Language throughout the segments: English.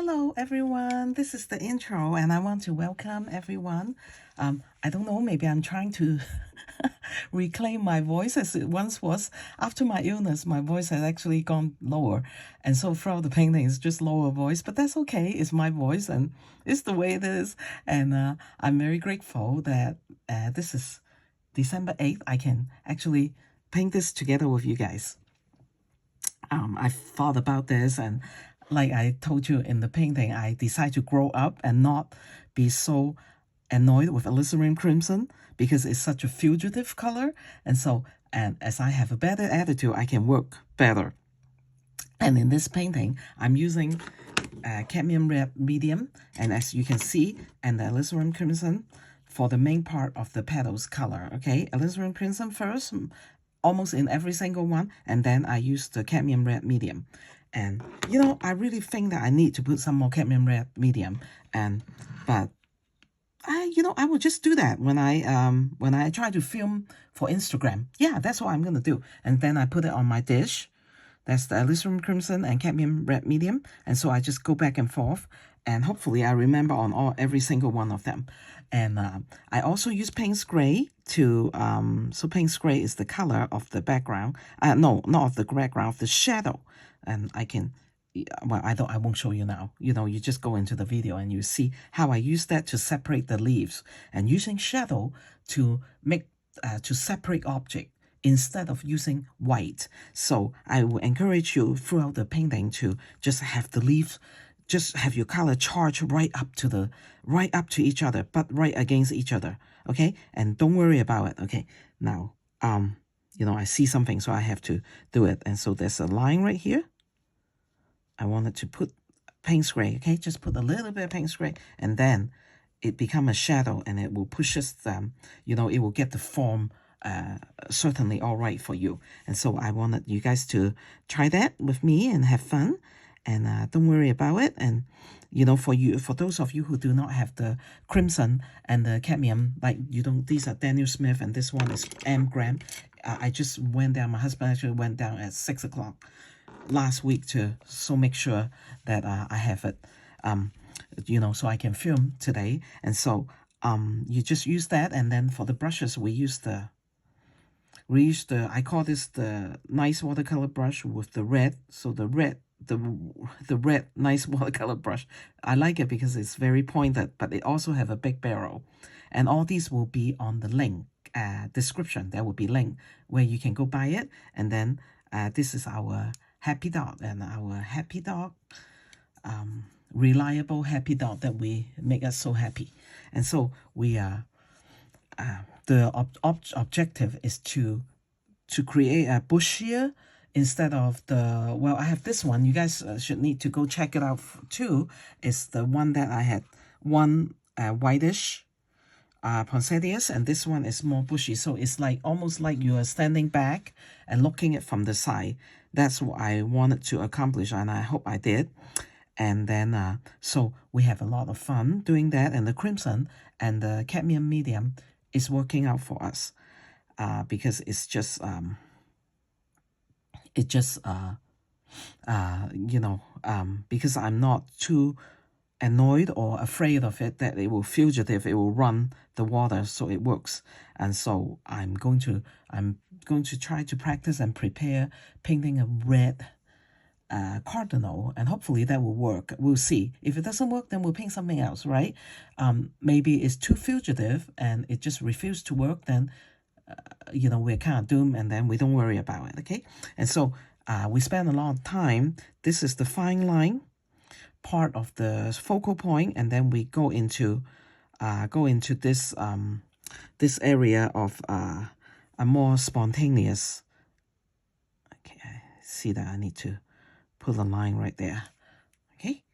Hello everyone, this is the intro and I want to welcome everyone. I don't know, maybe I'm trying to reclaim my voice as it once was. After my illness, my voice has actually gone lower. And so throughout the painting, it's just lower voice, but that's okay. It's my voice and it's the way it is. And I'm very grateful that this is December 8th. I can actually paint this together with you guys. I thought about this, and like I told you in the painting, I decided to grow up and not be so annoyed with alizarin crimson because it's such a fugitive color. And so, and as I have a better attitude, I can work better. And in this painting, I'm using cadmium red medium, and as you can see, and the alizarin crimson for the main part of the petals color. Okay, alizarin crimson first, almost in every single one, and then I use the cadmium red medium. And you know, I really think that I need to put some more cadmium red medium, but I will just do that when I try to film for Instagram. Yeah, that's what I'm gonna do. And then I put it on my dish. That's the alizarin crimson and cadmium red medium, and so I just go back and forth, and hopefully I remember on every single one of them. And I also use Payne's gray to so Payne's gray is the color of the background. No, not of the background, of the shadow. And I can, well, I won't show you now. You know, you just go into the video and you see how I use that to separate the leaves, and using shadow to make to separate object instead of using white. So I will encourage you throughout the painting to just have the leaves, just have your color charge right up to each other, but right against each other. Okay, and don't worry about it. Okay, now I see something, so I have to do it. And so there's a line right here. I wanted to put Payne's gray. Okay, just put a little bit of Payne's gray, and then it become a shadow, and it will push us it will get the form certainly all right for you. And so I wanted you guys to try that with me and have fun, and don't worry about it. And for those of you who do not have the crimson and the cadmium, like these are Daniel Smith and this one is M. Graham. I just went down, my husband actually went down at 6 o'clock last week to make sure that I have it so I can film today. And so you just use that, and then for the brushes we use the I call this the nice watercolor brush with the red. So the red nice watercolor brush, I like it because it's very pointed, but it also have a big barrel. And all these will be on the link description. There will be link where you can go buy it. And then this is our happy dog, and our happy dog, reliable happy dog that we make us so happy. And so we are the objective is to create a bushier instead of the, well, I have this one. You guys should need to go check it out too. It's the one that I had, one whitish poinsettias, and this one is more bushy. So it's like almost like you are standing back and looking at from the side. That's what I wanted to accomplish, and I hope I did. And then so we have a lot of fun doing that, and the crimson and the cadmium medium is working out for us because it's just because I'm not too annoyed or afraid of it that it will fugitive, it will run the water, so it works. And so I'm going to try to practice and prepare painting a red cardinal, and hopefully that will work. We'll see. If it doesn't work, then we'll paint something else, right? Maybe it's too fugitive and it just refused to work, then we're kind of doomed, and then we don't worry about it. Okay, and so we spend a lot of time. This is the fine line part of the focal point, and then we go into this this area of a more spontaneous. Okay, I see that I need to put a line right there. Okay,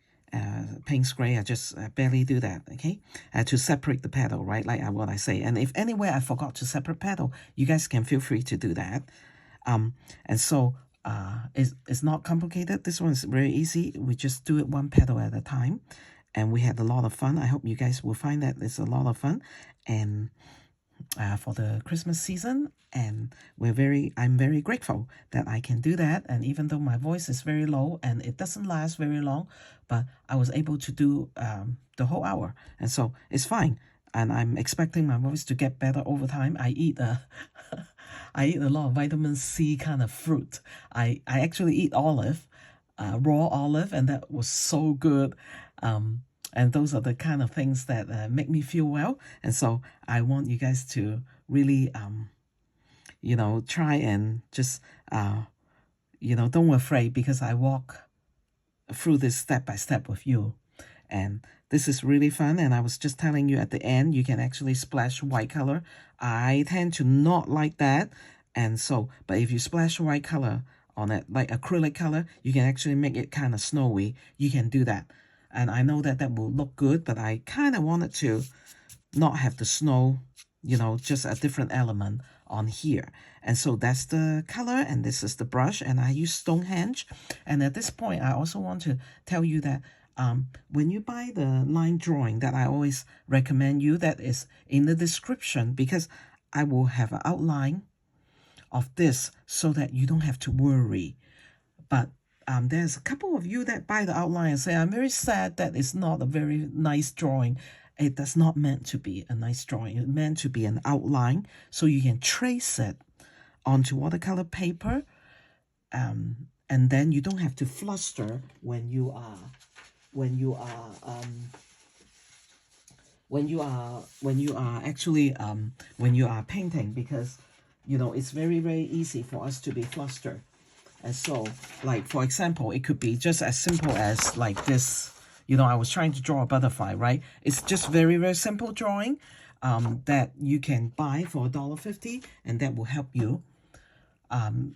Payne's gray, I just barely do that. Okay, to separate the petal, right, like what I say. And if anywhere I forgot to separate petal, you guys can feel free to do that. And so it's not complicated. This one's very easy. We just do it one petal at a time, and we had a lot of fun. I hope you guys will find that it's a lot of fun. And for the Christmas season, and I'm very grateful that I can do that. And even though my voice is very low and it doesn't last very long, but I was able to do the whole hour, and so it's fine. And I'm expecting my voice to get better over time. I eat I eat a lot of vitamin C kind of fruit. I actually eat olive, raw olive, and that was so good. And those are the kind of things that make me feel well. And so I want you guys to really, try and just, don't be afraid, because I walk through this step by step with you. And this is really fun. And I was just telling you at the end, you can actually splash white color. I tend to not like that. And so, but if you splash white color on it, like acrylic color, you can actually make it kind of snowy. You can do that. And I know that will look good, but I kind of wanted to not have the snow, just a different element on here. And so that's the color, and this is the brush, and I use Stonehenge. And at this point, I also want to tell you that when you buy the line drawing that I always recommend you, that is in the description, because I will have an outline of this so that you don't have to worry. But there's a couple of you that buy the outline and say, I'm very sad that it's not a very nice drawing. It does not meant to be a nice drawing. It's meant to be an outline so you can trace it onto watercolor paper. And then you don't have to fluster when you are painting, because it's very, very easy for us to be flustered. And so, like, for example, it could be just as simple as like this. I was trying to draw a butterfly, right? It's just very, very simple drawing that you can buy for $1.50, and that will help you.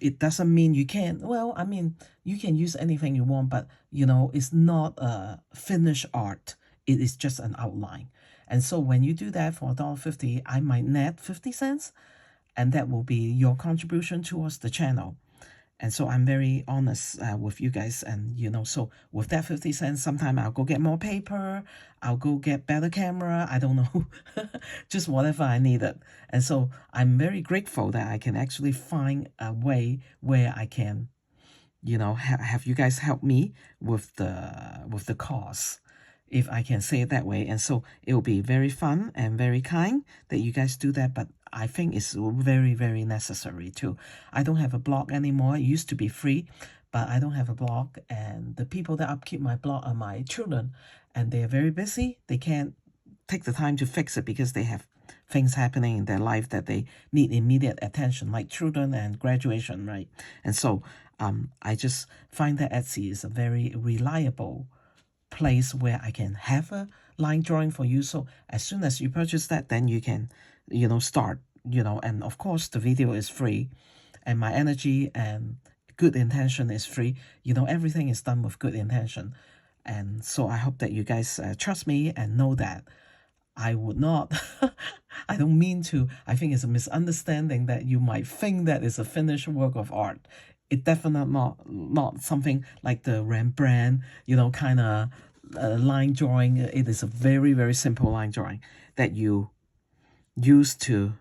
It doesn't mean you can't, well, I mean, you can use anything you want, but, it's not a finished art. It is just an outline. And so when you do that for $1.50, I might net 50 cents, and that will be your contribution towards the channel. And so I'm very honest with you guys. And, so with that 50 cents, sometime I'll go get more paper. I'll go get better camera. I don't know, just whatever I needed. And so I'm very grateful that I can actually find a way where I can, have you guys help me with the cost, if I can say it that way. And so it will be very fun and very kind that you guys do that. But I think it's very, very necessary too. I don't have a blog anymore. It used to be free, but I don't have a blog. And the people that upkeep my blog are my children, and they are very busy. They can't take the time to fix it because they have things happening in their life that they need immediate attention, like children and graduation, right? And so I just find that Etsy is a very reliable place where I can have a line drawing for you. So as soon as you purchase that, then you can start, and of course the video is free, and my energy and good intention is free. Everything is done with good intention. And so I hope that you guys trust me and know that I would not, I don't mean to, I think it's a misunderstanding that you might think that it's a finished work of art. It definitely not something like the Rembrandt, kind of line drawing. It is a very, very simple line drawing that you use to,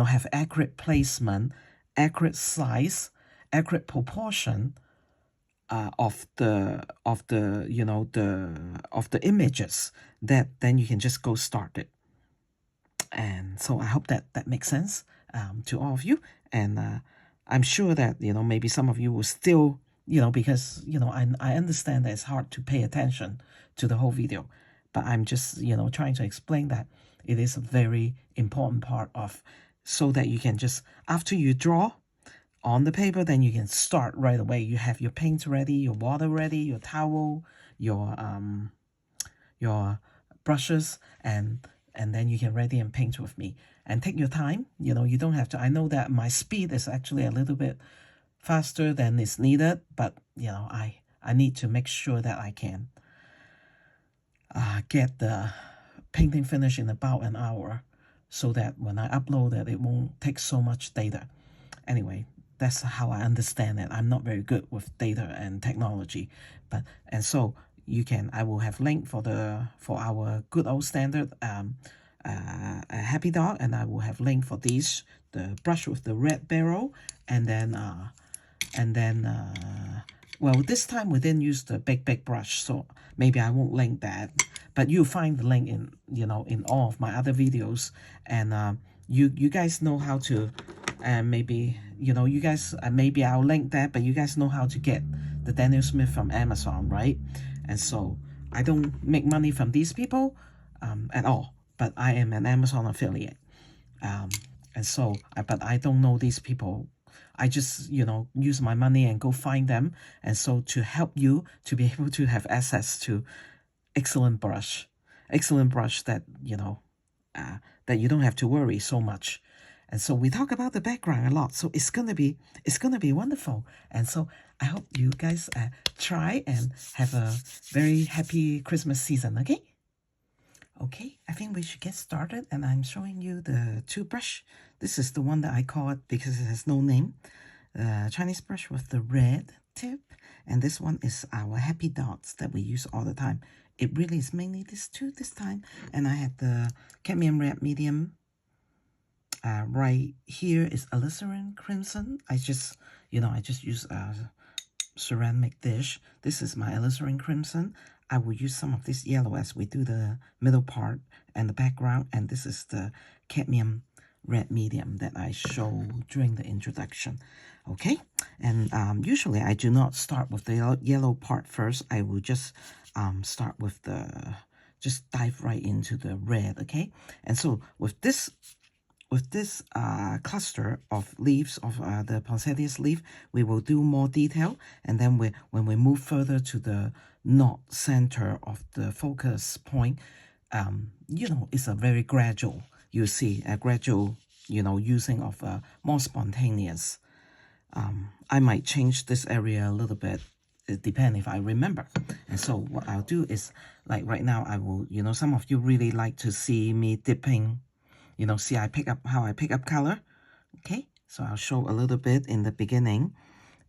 have accurate placement, accurate size, accurate proportion of the images, that then you can just go start it. And so I hope that makes sense to all of you. And I'm sure that maybe some of you will still because I understand that it's hard to pay attention to the whole video, but I'm just trying to explain that it is a very important part of, so that you can just, after you draw on the paper, then you can start right away. You have your paint ready, your water ready, your towel, your brushes, and then you can ready and paint with me. And take your time. You don't have to. I know that my speed is actually a little bit faster than is needed, but I need to make sure that I can get the painting finished in about an hour, so that when I upload it, it won't take so much data. Anyway, that's how I understand it. I'm not very good with data and technology, and so I will have link for our good old standard a happy dog, and I will have link for these, the brush with the red barrel, and then well, this time we didn't use the big brush, so maybe I won't link that, but you'll find the link in, you know, in all of my other videos. And you guys know how to, maybe, you know, you guys, maybe I'll link that, but you guys know how to get the Daniel Smith from Amazon, right? And so I don't make money from these people at all, but I am an Amazon affiliate. And so, but I don't know these people. I just, you know, use my money and go find them. And so to help you to be able to have access to excellent brush that, you know, that you don't have to worry so much. And so we talk about the background a lot. So it's gonna be wonderful. And so I hope you guys try and have a very happy Christmas season, okay? Okay, I think we should get started, and I'm showing you the two brush. This is the one that I call it because it has no name. Chinese brush with the red tip, and this one is our happy dots that we use all the time. It really is mainly these two this time, and I had the cadmium red medium. Right here is Alizarian crimson. I just use a ceramic dish. This is my Alizarian crimson. I will use some of this yellow as we do the middle part and the background, and this is the cadmium red medium that I show during the introduction. Okay, and usually I do not start with the yellow part first. I will just start with just dive right into the red, okay? And so with this cluster of leaves of the poinsettias leaf, we will do more detail, and then when we move further to the not center of the focus point, you know, it's a very gradual, you see, a gradual, you know, using of more spontaneous. I might change this area a little bit, it depends if I remember. And so what I'll do is, like right now, I will, you know, some of you really like to see me dipping, you know, see how I pick up color. Okay, so I'll show a little bit in the beginning.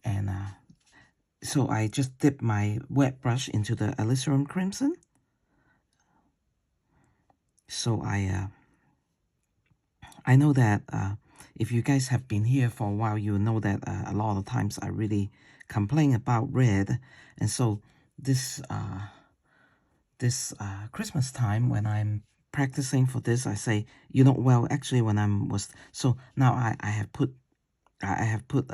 And so I just dip my wet brush into the Alizarian crimson. So I know that if you guys have been here for a while, you know that a lot of times I really complain about red. And so this Christmas time, when I'm practicing for this, I say, you know, well, actually when so now I have put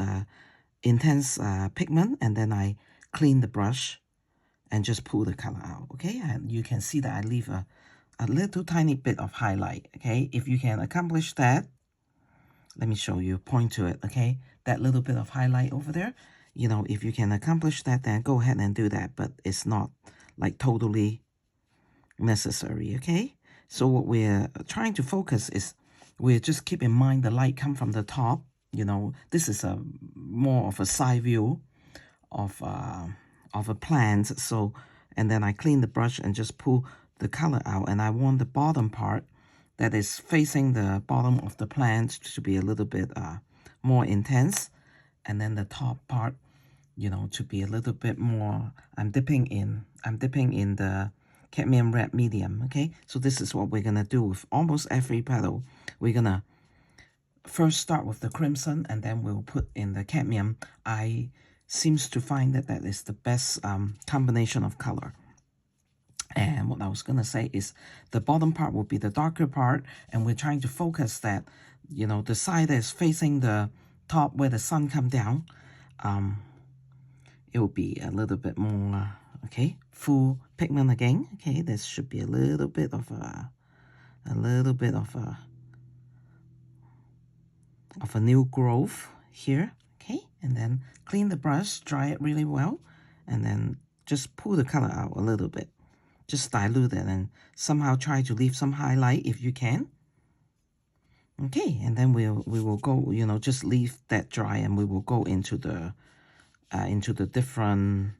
intense pigment, and then I clean the brush and just pull the color out, okay? And you can see that I leave a little tiny bit of highlight, okay? If you can accomplish that, let me show you, point to it, okay? That little bit of highlight over there, you know, if you can accomplish that, then go ahead and do that, but it's not like totally necessary, okay? So what we're trying to focus is, we're just keep in mind the light come from the top, you know. This is a more of a side view of a plant. So, and then I clean the brush and just pull the color out, and I want the bottom part that is facing the bottom of the plant to be a little bit more intense, and then the top part, you know, to be a little bit more, I'm dipping in the cadmium red medium, okay? So this is what we're gonna do with almost every petal. We're gonna first start with the crimson, and then we'll put in the cadmium. I seems to find that that is the best combination of color. And what I was gonna say is, the bottom part will be the darker part, and we're trying to focus that, you know, the side that is facing the top where the sun come down, it will be a little bit more, okay, full pigment again, okay? There should be a little bit of a new growth here, okay? And then clean the brush, dry it really well, and then just pull the color out a little bit. Just dilute it and somehow try to leave some highlight if you can. Okay, and then we will go, you know, just leave that dry, and we will go into the different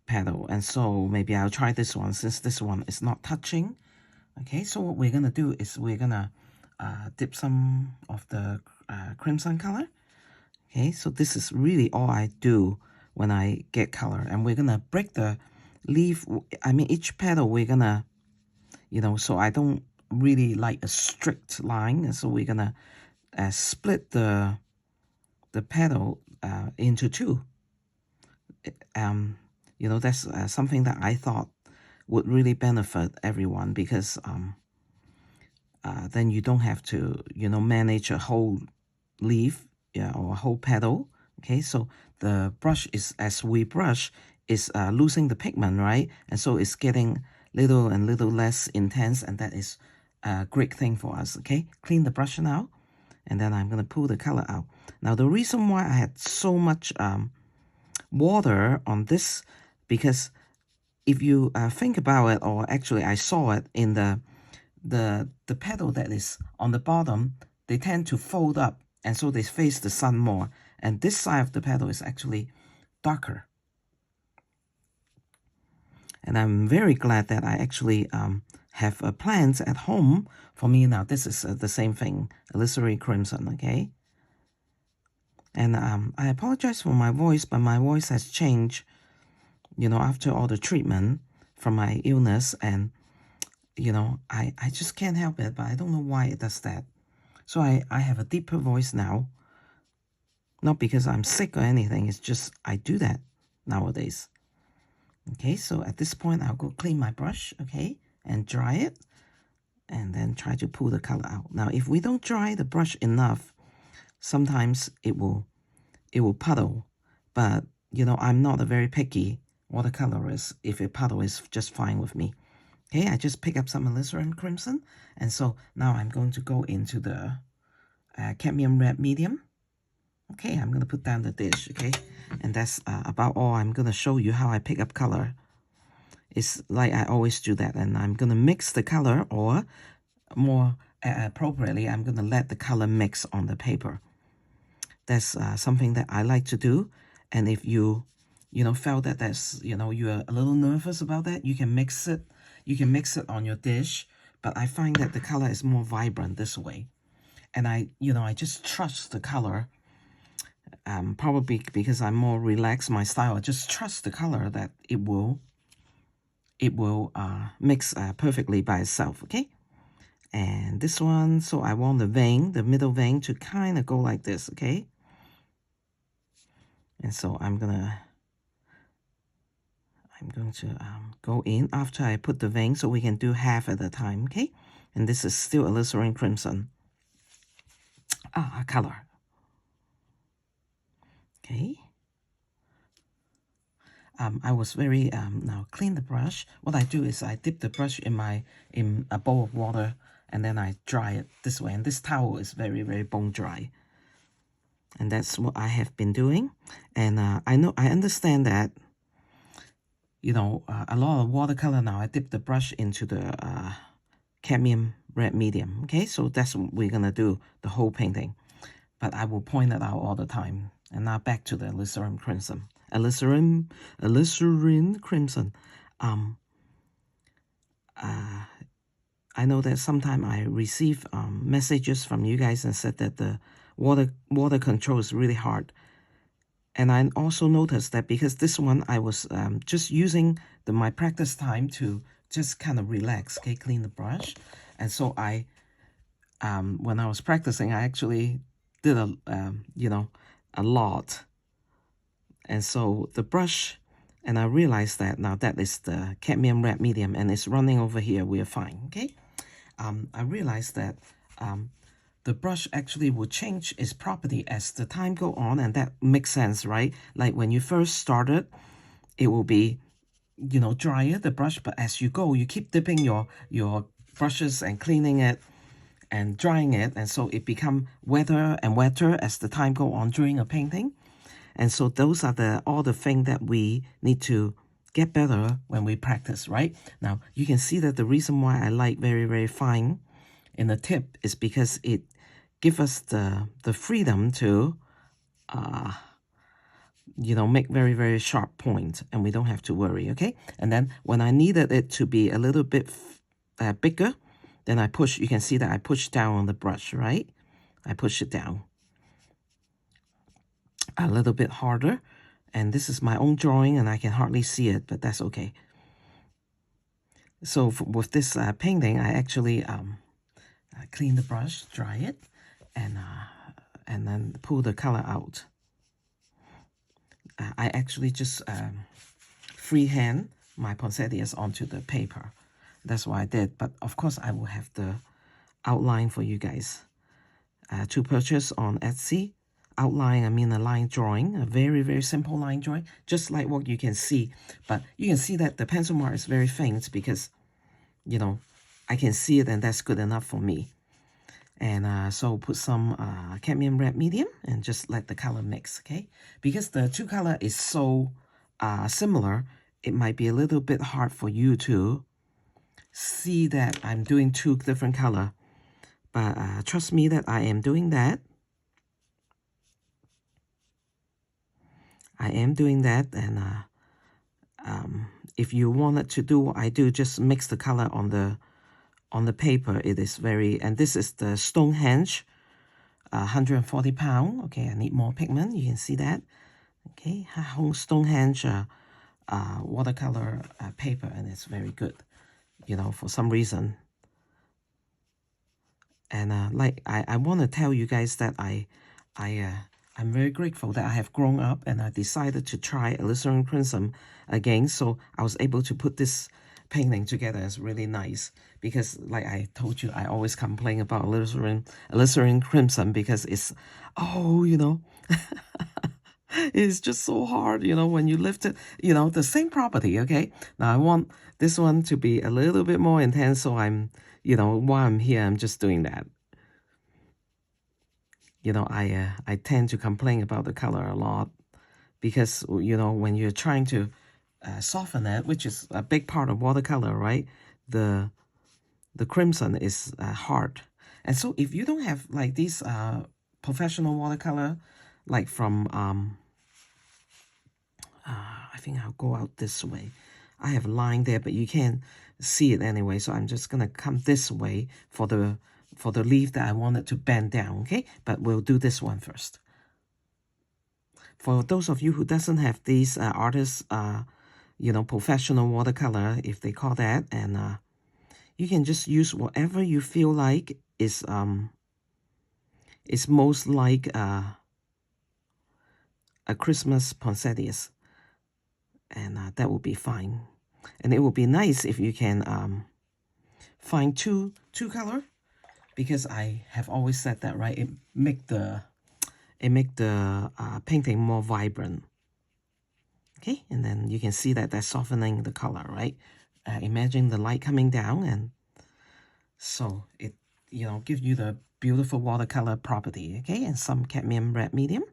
petal. And so maybe I'll try this one, since this one is not touching. Okay, so what we're gonna do is we're gonna dip some of the crimson color. Okay, so this is really all I do when I get color, and we're gonna break the leaf. I mean, each petal we're gonna, you know, so I don't really like a strict line. And so we're gonna split the petal into two. You know, that's something that I thought would really benefit everyone, because then you don't have to, you know, manage a whole leaf, yeah, or a whole petal. Okay, so the brush is, as we brush, is losing the pigment, right? And so it's getting little and little less intense, and that is a great thing for us. Okay, clean the brush now, and then I'm going to pull the color out. Now, the reason why I had so much water on this, because if you think about it, or actually I saw it in the petal that is on the bottom, they tend to fold up, and so they face the sun more. And this side of the petal is actually darker. And I'm very glad that I actually have plants at home for me now. This is the same thing, Alizarian crimson, okay? And I apologize for my voice, but my voice has changed, you know, after all the treatment from my illness. And, you know, I just can't help it, but I don't know why it does that. So I have a deeper voice now. Not because I'm sick or anything, it's just I do that nowadays. Okay, so at this point, I'll go clean my brush, okay, and dry it, and then try to pull the color out. Now, if we don't dry the brush enough, sometimes it will puddle. But, you know, I'm not a very picky watercolorist. If a puddle is just fine with me. Okay, I just pick up some Alizarian crimson, and so now I'm going to go into the cadmium red medium. Okay, I'm going to put down the dish, okay? And that's about all. I'm going to show you how I pick up color. It's like I always do that. And I'm going to mix the color, or more appropriately, I'm going to let the color mix on the paper. That's something that I like to do. And if you know, felt that that's, you know, you're a little nervous about that, you can mix it. You can mix it on your dish. But I find that the color is more vibrant this way. And I just trust the color. Probably because I'm more relaxed, my style, I just trust the color that it will mix perfectly by itself, okay? And this one, so I want the vein, the middle vein, to kind of go like this, okay? And so I'm going to go in after I put the vein, so we can do half at a time, okay? And this is still Alizarian crimson color. Okay. I was very now clean the brush. What I do is I dip the brush in a bowl of water, and then I dry it this way. And this towel is very, very bone dry. And that's what I have been doing. And I understand that, you know, a lot of watercolor now, I dip the brush into the cadmium red medium. Okay, so that's what we're gonna do the whole painting. But I will point it out all the time. And now back to the Alizarian crimson. Alizarian crimson. I know that sometimes I receive messages from you guys and said that the water control is really hard. And I also noticed that because this one I was just using my practice time to just kind of relax, okay, clean the brush. And so I, when I was practicing, I actually did a lot. And so the brush, and I realized that now that is the cadmium red medium, and it's running over here, we're fine, okay? I realized that the brush actually will change its property as the time go on, and that makes sense, right? Like when you first started, it will be, you know, drier, the brush, but as you go, you keep dipping your brushes and cleaning it and drying it, and so it become wetter and wetter as the time go on during a painting. And so those are all the things that we need to get better when we practice, right? Now, you can see that the reason why I like very, very fine in the tip is because it gives us the freedom to, you know, make very, very sharp points, and we don't have to worry, okay? And then when I needed it to be a little bit bigger, then I push, you can see that I push down on the brush, right? I push it down a little bit harder. And this is my own drawing, and I can hardly see it, but that's okay. So with this painting, I actually clean the brush, dry it, and then pull the color out. I actually just freehand my poinsettias onto the paper. That's what I did. But of course, I will have the outline for you guys to purchase on Etsy. Outline, I mean a line drawing, a very, very simple line drawing, just like what you can see. But you can see that the pencil mark is very faint because, you know, I can see it and that's good enough for me. And so put some cadmium red medium and just let the color mix, okay? Because the two color is so similar, it might be a little bit hard for you to see that I'm doing two different color. But trust me that I am doing that. I am doing that, and if you wanted to do what I do, just mix the color on the paper. It is very, and this is the Stonehenge, 140 pound. Okay, I need more pigment. You can see that. Okay, Stonehenge watercolor paper, and it's very good. You know, for some reason. And like I want to tell you guys that I'm very grateful that I have grown up and I decided to try Alizarian Crimson again. So I was able to put this painting together. It's really nice because, like I told you, I always complain about Alizarian Crimson because it's, you know, it's just so hard, you know, when you lift it, you know, the same property, okay? Now I want this one to be a little bit more intense, so I'm, you know, while I'm here, I'm just doing that. You know, I tend to complain about the color a lot because, you know, when you're trying to soften it, which is a big part of watercolor, right? The crimson is hard. And so if you don't have like these professional watercolor, like from, I think I'll go out this way. I have a line there, but you can't see it anyway. So I'm just going to come this way for the leaf that I wanted to bend down, okay? But we'll do this one first. For those of you who doesn't have these artists, you know, professional watercolor, if they call that, and you can just use whatever you feel like is most like a Christmas poinsettias, and that will be fine. And it will be nice if you can find two color, because I have always said that, right? It make the painting more vibrant. Okay, and then you can see that that's softening the color, right? Imagine the light coming down, and so it, you know, gives you the beautiful watercolor property, okay? And some cadmium red medium.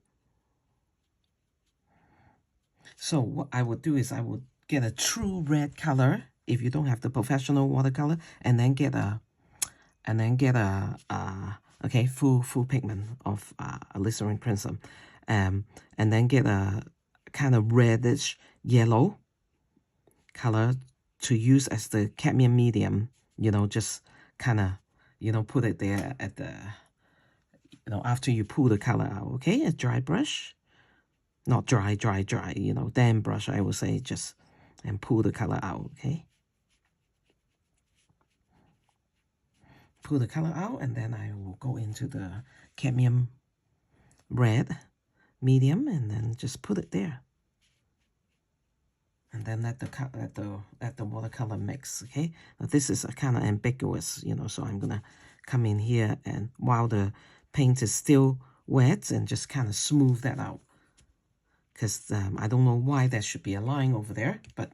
So what I would do is I would get a true red color if you don't have the professional watercolor, and then get a okay, full pigment of Alizarian Crimson, and then get a kind of reddish yellow color to use as the cadmium medium, you know, just kind of, you know, put it there at the, you know, after you pull the color out, okay? A dry brush, not dry, you know, damp brush, I would say, just, and pull the color out, okay? Pull the color out, and then I will go into the cadmium red medium, and then just put it there, and then let the watercolor mix. Okay, now this is a kind of ambiguous, you know, so I'm gonna come in here, and while the paint is still wet, and just kind of smooth that out, because I don't know why there should be a line over there, but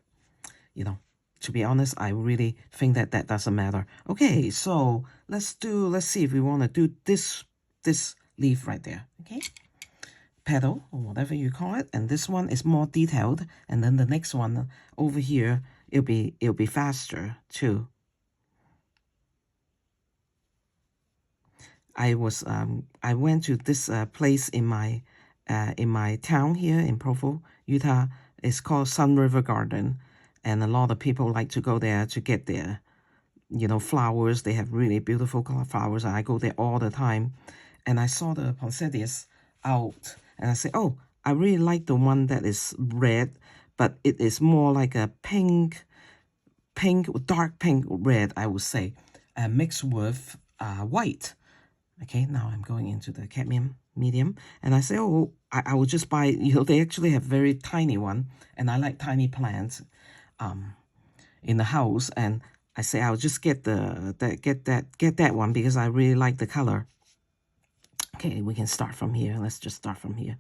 you know, to be honest, I really think that doesn't matter. Okay, so let's see if we want to do this leaf right there, okay? Petal, or whatever you call it, and this one is more detailed, and then the next one over here, it'll be faster too. I went to this place in my town here in Provo, Utah. It's called Sun River Garden, and a lot of people like to go there to get their, you know, flowers. They have really beautiful flowers, and I go there all the time. And I saw the poinsettias out, and I said, oh, I really like the one that is red, but it is more like a pink, pink, dark pink red, I would say, mixed with white. Okay, now I'm going into the cadmium medium, and I say, oh, I will just buy, they actually have very tiny one, and I like tiny plants in the house, and I say I'll just get that one because I really like the color. Okay, we can start from here. Let's just start from here.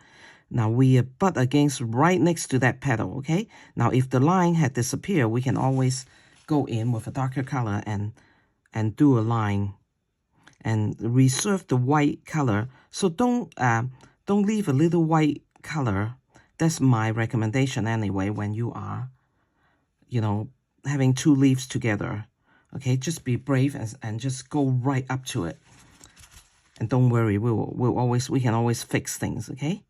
Now we butt against right next to that petal, okay? Now if the line had disappeared, we can always go in with a darker color and do a line and reserve the white color. So don't leave a little white color. That's my recommendation anyway when you are, having two leaves together. Okay, just be brave and just go right up to it. And don't worry, we can always fix things, okay?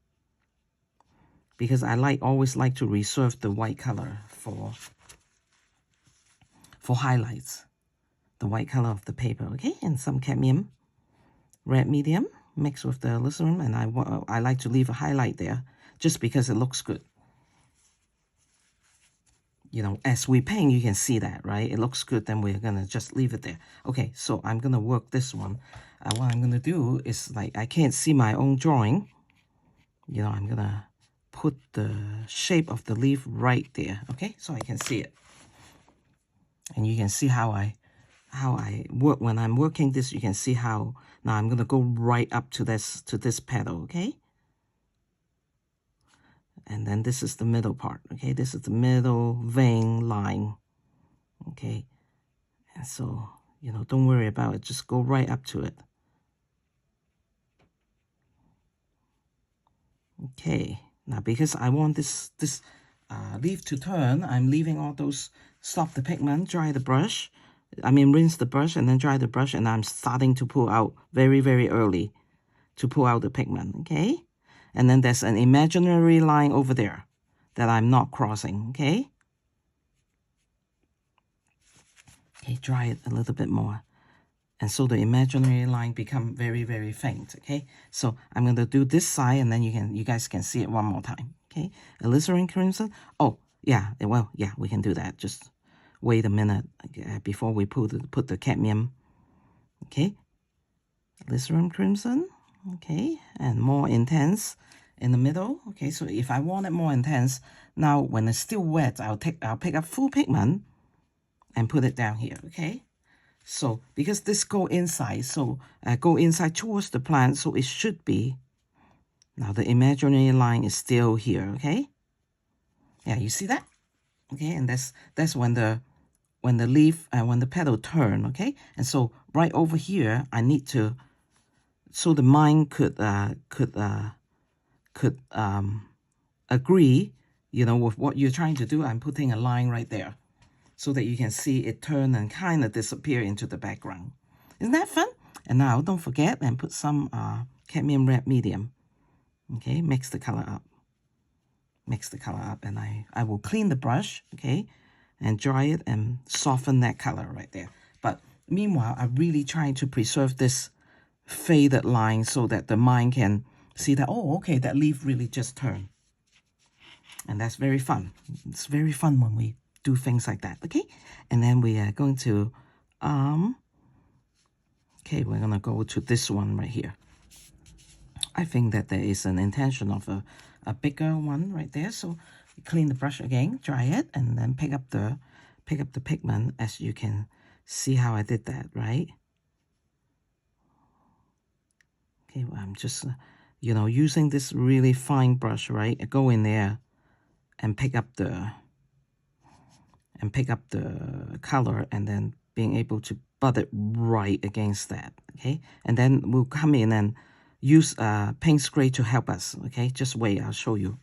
Because I always like to reserve the white color for highlights. The white color of the paper, okay? And some cadmium red medium mixed with the Alizarian, and I like to leave a highlight there just because it looks good. As we paint, you can see that, right? It looks good, then we're gonna just leave it there. Okay, so I'm gonna work this one. What I'm gonna do is, I can't see my own drawing. I'm gonna put the shape of the leaf right there, okay? So I can see it. And you can see how I work. When I'm working this, you can see how, now I'm gonna go right up to this petal, okay? And then this is the middle part, okay? This is the middle vein line, okay? And so, don't worry about it. Just go right up to it. Okay, now because I want this leaf to turn, I'm leaving all those, stop the pigment, dry the brush. Rinse the brush and then dry the brush, and I'm starting to pull out very, very early to pull out the pigment, okay? And then there's an imaginary line over there that I'm not crossing, okay? Okay, dry it a little bit more. And so the imaginary line become very, very faint, okay? So I'm going to do this side, and then you guys can see it one more time, okay? Alizarian crimson. Oh, yeah, well, yeah, we can do that. Just wait a minute before we put the cadmium, okay? Alizarian crimson, okay, and more intense in the middle. Okay, so if I want it more intense, now when it's still wet, I'll pick up full pigment and put it down here, okay? So because this go inside, so go inside towards the plant, so it should be, now the imaginary line is still here, okay? Yeah, you see that? Okay, and that's when the leaf, when the petal turn, okay? And so right over here, I need to, so the mind could agree, with what you're trying to do. I'm putting a line right there so that you can see it turn and kind of disappear into the background. Isn't that fun? And now don't forget and put some cadmium red medium. Okay, mix the color up. Mix the color up, and I will clean the brush, okay, and dry it and soften that color right there. But meanwhile, I'm really trying to preserve this faded line so that the mind can see that, oh, okay, that leaf really just turned. And that's very fun. It's very fun when we do things like that, okay? And then we are going to, okay, we're going to go to this one right here. I think that there is an intention of a bigger one right there. So clean the brush again, dry it, and then pick up the pigment, as you can see how I did that, right? Okay, well, I'm just, using this really fine brush, right? I go in there and pick up the color, and then being able to butt it right against that, okay? And then we'll come in and use paint spray to help us, okay? Just wait, I'll show you.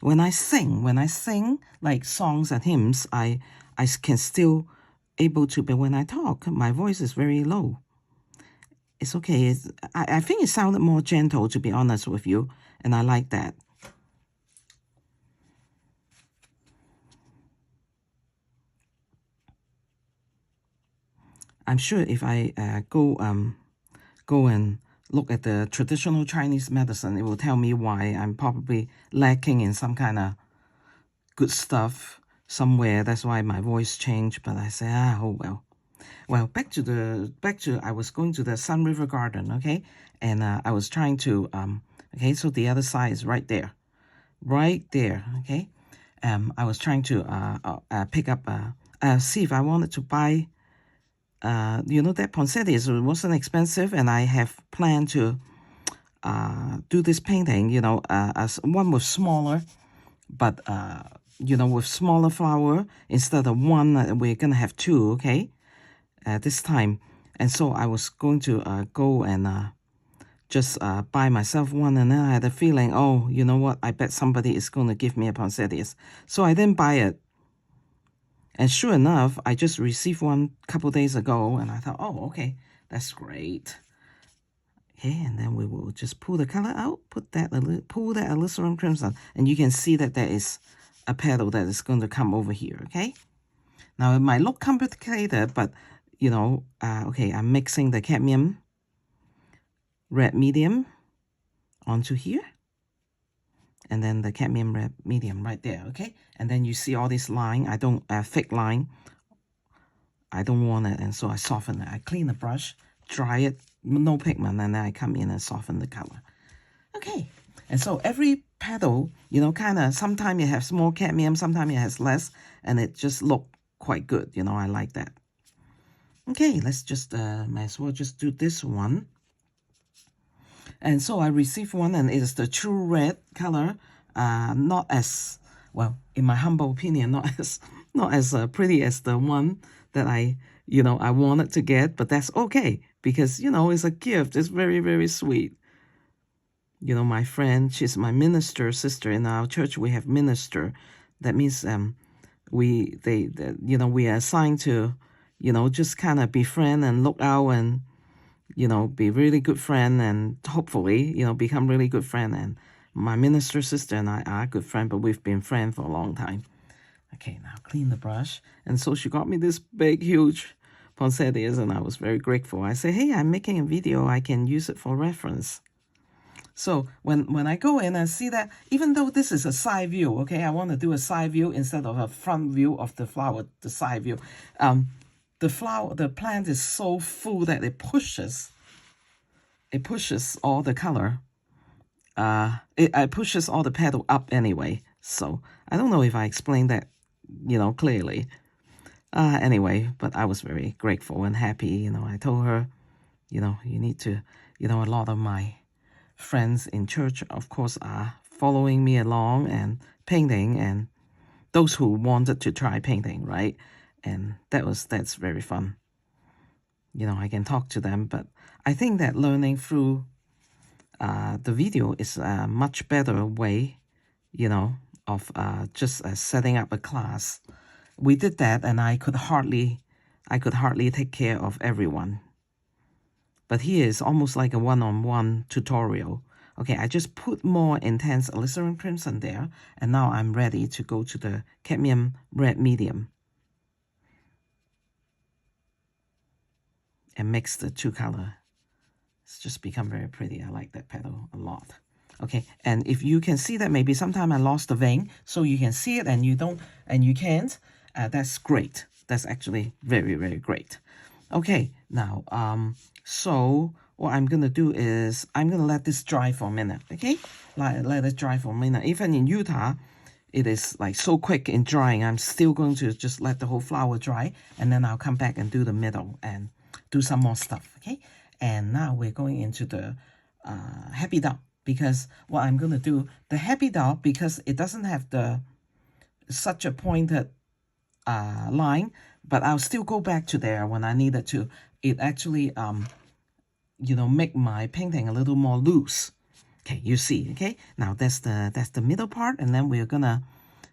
When I sing like songs and hymns, I can still able to, but when I talk, my voice is very low. It's okay. I think it sounded more gentle, to be honest with you, and I like that. I'm sure if I go and look at the traditional Chinese medicine, it will tell me why I'm probably lacking in some kind of good stuff somewhere. That's why my voice changed. But I say, oh well. Well, back to I was going to the Sun River Garden, okay, and I was trying to okay, so the other side is right there, okay. I was trying to pick up see if I wanted to buy you know, that poinsettias. It wasn't expensive, and I have planned to do this painting, you know, as one with smaller, but you know, with smaller flower instead of one. We're gonna have two, okay, this time. And so I was going to go and just buy myself one, and then I had a feeling, oh, you know what, I bet somebody is going to give me a poinsettias. So I didn't buy it. And sure enough, I just received one a couple days ago, and I thought, oh, okay, that's great. Okay, and then we will just pull the color out, pull that Alizarian crimson, and you can see that there is a petal that is going to come over here, okay? Now, it might look complicated, but, you know, okay, I'm mixing the cadmium red medium onto here, and then the cadmium red medium right there, okay? And then you see all this line. I don't, thick line. I don't want it, and so I soften it. I clean the brush, dry it, no pigment, and then I come in and soften the color. Okay, and so every petal, you know, kind of, sometimes it has more cadmium, sometimes it has less, and it just look quite good, you know, I like that. Okay, let's just, might as well just do this one. And so I received one, and it is the true red color, not as, well, in my humble opinion, not as pretty as the one that I wanted to get, but that's okay, because, you know, it's a gift. It's very, very sweet. You know, my friend, she's my minister sister. In our church, we have minister. That means we are assigned to, you know, just kind of befriend and look out and, you know, be really good friend, and hopefully, you know, become really good friend. And my minister sister and I are good friend, but we've been friends for a long time. Okay, now clean the brush. And so she got me this big, huge poinsettias, and I was very grateful. I say, hey, I'm making a video. I can use it for reference. So when I go in and see that, even though this is a side view, okay, I want to do a side view instead of a front view of the flower, the side view. The plant is so full that it pushes all the color. It pushes all the petal up anyway. So I don't know if I explained that, you know, clearly. Anyway, but I was very grateful and happy. You know, I told her, you know, you need to, you know, a lot of my friends in church, of course, are following me along and painting, and those who wanted to try painting, right? And that's very fun. You know, I can talk to them, but I think that learning through the video is a much better way, you know, of just setting up a class. We did that, and I could hardly take care of everyone. But here is almost like a one-on-one tutorial. Okay, I just put more intense Alizarian crimson there, and now I'm ready to go to the cadmium red medium and mix the two color. It's just become very pretty. I like that petal a lot. Okay, and if you can see that, maybe sometime I lost the vein, so you can see it and you don't, and you can't, that's great. That's actually very, very great. Okay, now, so what I'm going to do is I'm going to let this dry for a minute, okay? Let it dry for a minute. Even in Utah, it is like so quick in drying. I'm still going to just let the whole flower dry, and then I'll come back and do the middle and do some more stuff, okay? And now we're going into the happy dot, because what I'm going to do, the happy dot, because it doesn't have such a pointed line, but I'll still go back to there when I needed to. It actually, you know, make my painting a little more loose. Okay, you see, okay? Now that's the middle part, and then we're gonna,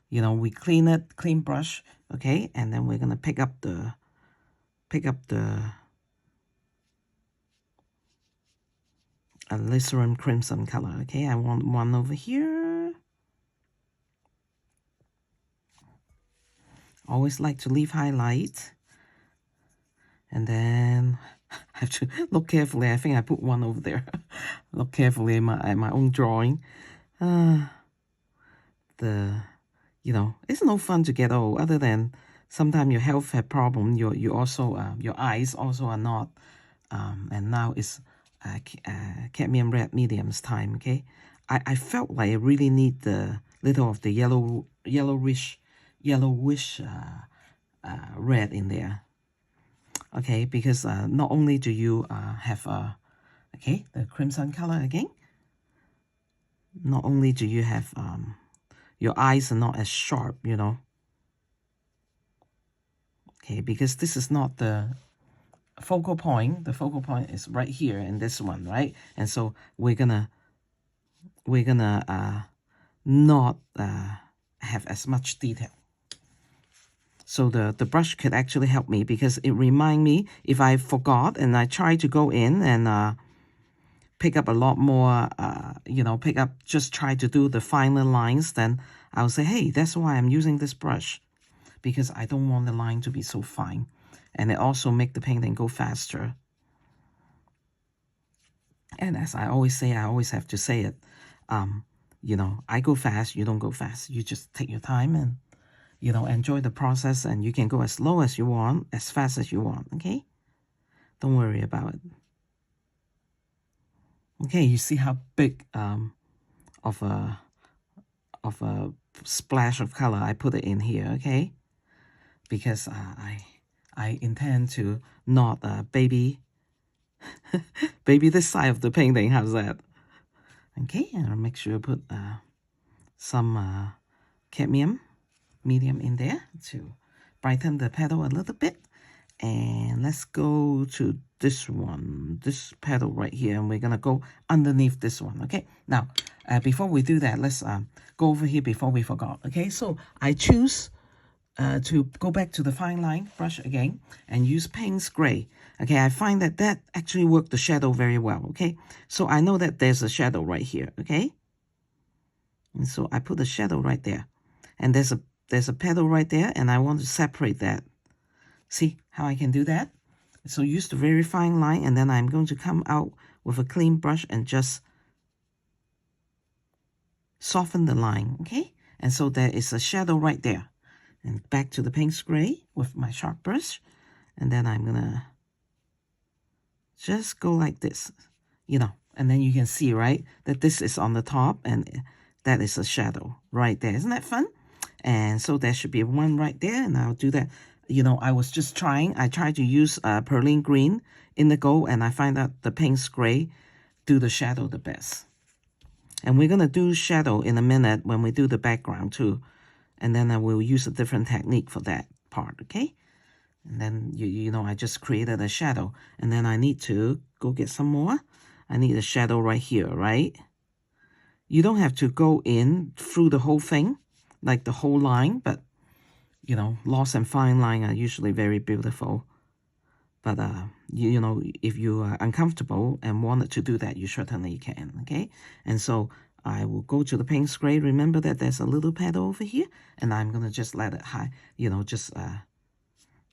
you know, we clean brush, okay? And then we're gonna pick up the Alizarian crimson color, okay? I want one over here. Always like to leave highlight. And then I have to look carefully. I think I put one over there. Look carefully at my own drawing. you know, it's no fun to get old, other than sometimes your health have problem. You also, your eyes also are not, and now it's cadmium red medium's time, okay? I felt like I really need the little of the yellowish red in there, okay? Because not only do you have, okay, the crimson color again, not only do you have, your eyes are not as sharp, you know, okay, because this is not the focal point. The focal point is right here in this one, right? And so we're gonna not have as much detail. So the brush could actually help me, because it remind me if I forgot and I try to go in and pick up a lot more, you know, just try to do the finer lines, then I'll say, hey, that's why I'm using this brush, because I don't want the line to be so fine. And it also make the painting go faster. And as I always say, I always have to say it, you know, I go fast, you don't go fast. You just take your time and, you know, enjoy the process, and you can go as slow as you want, as fast as you want, okay? Don't worry about it. Okay, you see how big of a splash of color I put it in here, okay? Because I intend to not baby this side of the painting. How's that? Okay, and I'll make sure I put some cadmium medium in there to brighten the petal a little bit. And let's go to this one, this petal right here, and we're gonna go underneath this one. Okay, now before we do that, let's go over here before we forgot. Okay, so I choose to go back to the fine line brush again and use Payne's gray. Okay, I find that actually worked the shadow very well. Okay, so I know that there's a shadow right here. Okay, and so I put a shadow right there, and there's a petal right there, and I want to separate that. See how I can do that? So use the very fine line, and then I'm going to come out with a clean brush and just soften the line, okay? And so there is a shadow right there. And back to the Payne's gray with my sharp brush, and then I'm gonna just go like this, you know, and then you can see, right, that this is on the top, and that is a shadow right there. Isn't that fun? And so there should be one right there, and I'll do that. You know, I was just trying. I tried to use prylene green, indigo, and I find out the Payne's gray do the shadow the best. And we're going to do shadow in a minute when we do the background too. And then I will use a different technique for that part, okay? And then, you know, I just created a shadow. And then I need to go get some more. I need a shadow right here, right? You don't have to go in through the whole thing, like the whole line, but you know, lost and fine line are usually very beautiful. But, you know, if you are uncomfortable and wanted to do that, you certainly can, okay? And so I will go to the Payne's gray. Remember that there's a little petal over here, and I'm going to just let it, you know, just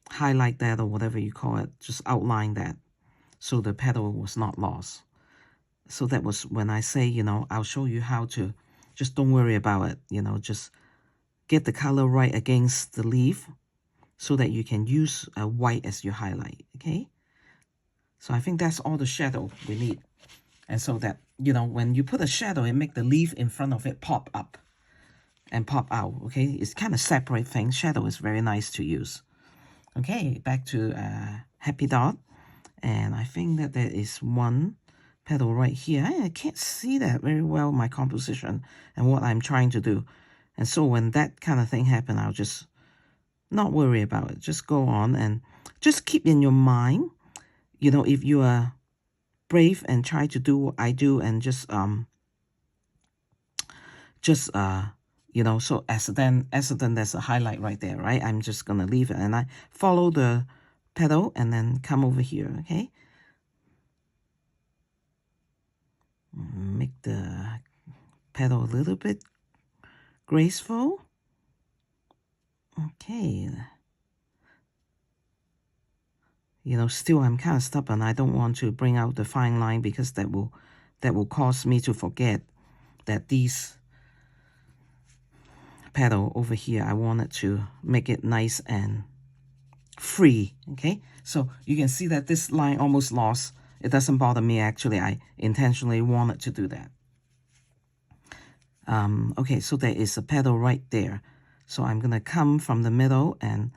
highlight that, or whatever you call it, just outline that so the petal was not lost. So that was when I say, you know, I'll show you how to, just don't worry about it, you know, just get the color right against the leaf so that you can use white as your highlight, okay? So I think that's all the shadow we need. And so that, you know, when you put a shadow, it make the leaf in front of it pop up and pop out, okay? It's kind of separate things. Shadow is very nice to use. Okay, back to Happy Dot. And I think that there is one petal right here. I can't see that very well, my composition and what I'm trying to do. And so when that kind of thing happen, I'll just not worry about it. Just go on and just keep in your mind, you know, if you are brave and try to do what I do and just you know, so accident, there's a highlight right there, right? I'm just going to leave it and I follow the petal and then come over here, okay? Make the petal a little bit graceful. Okay. You know, still I'm kind of stubborn. I don't want to bring out the fine line because that will cause me to forget that these petal over here, I wanted to make it nice and free, okay? So you can see that this line almost lost. It doesn't bother me, actually. I intentionally wanted to do that. Okay, so there is a petal right there. So I'm going to come from the middle and,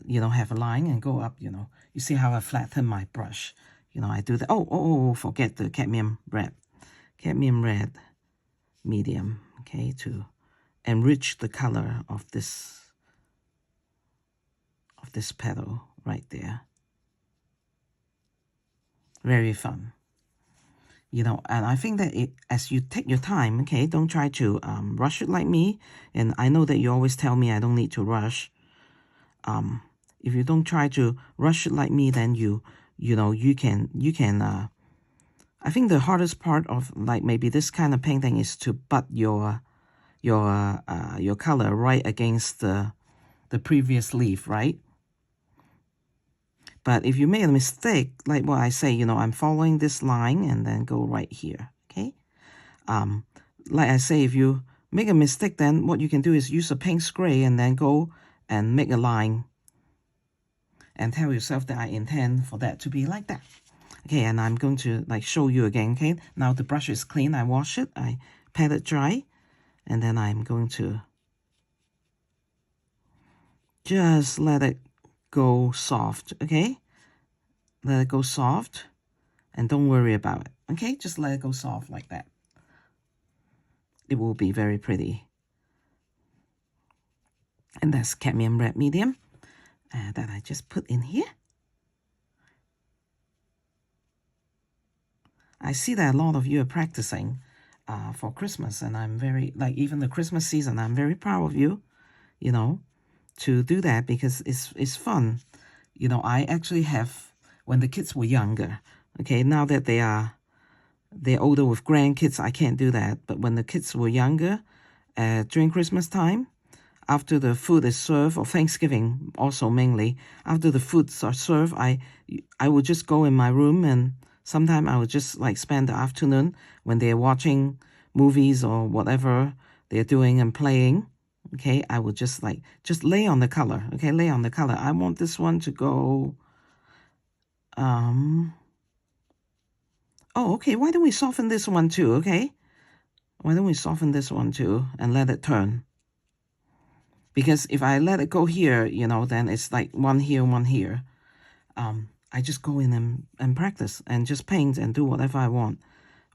have a line and go up, You see how I flatten my brush. I do that. Oh, forget the cadmium red. Cadmium red medium, okay, to enrich the color of this petal right there. Very fun. And I think that as you take your time, okay, don't try to rush it like me. And I know that you always tell me I don't need to rush. If you don't try to rush it like me, then you can. I think the hardest part of like maybe this kind of painting is to butt your color right against the previous leaf, right? But if you made a mistake, like what I say, I'm following this line and then go right here, okay? Like I say, if you make a mistake, then what you can do is use a paint spray and then go and make a line and tell yourself that I intend for that to be like that. Okay, and I'm going to like show you again, okay? Now the brush is clean, I wash it, I pat it dry, and then I'm going to just let it go soft, okay? Let it go soft and don't worry about it, okay? Just let it go soft like that. It will be very pretty. And that's cadmium red medium that I just put in here. I see that a lot of you are practicing for Christmas, and I'm very, like even the Christmas season, I'm very proud of you, to do that because it's fun. I actually have, when the kids were younger, okay, now that they're older with grandkids, I can't do that. But when the kids were younger, during Christmas time, after the food is served, or Thanksgiving also mainly, after the foods are served, I would just go in my room, and sometimes I would just like spend the afternoon when they're watching movies or whatever they're doing and playing. Okay, I would just lay on the color. Okay, lay on the color. I want this one to go. Oh, okay. Why don't we soften this one too? Okay, why don't we soften this one too and let it turn? Because if I let it go here, then it's like one here, one here. I just go in and practice and just paint and do whatever I want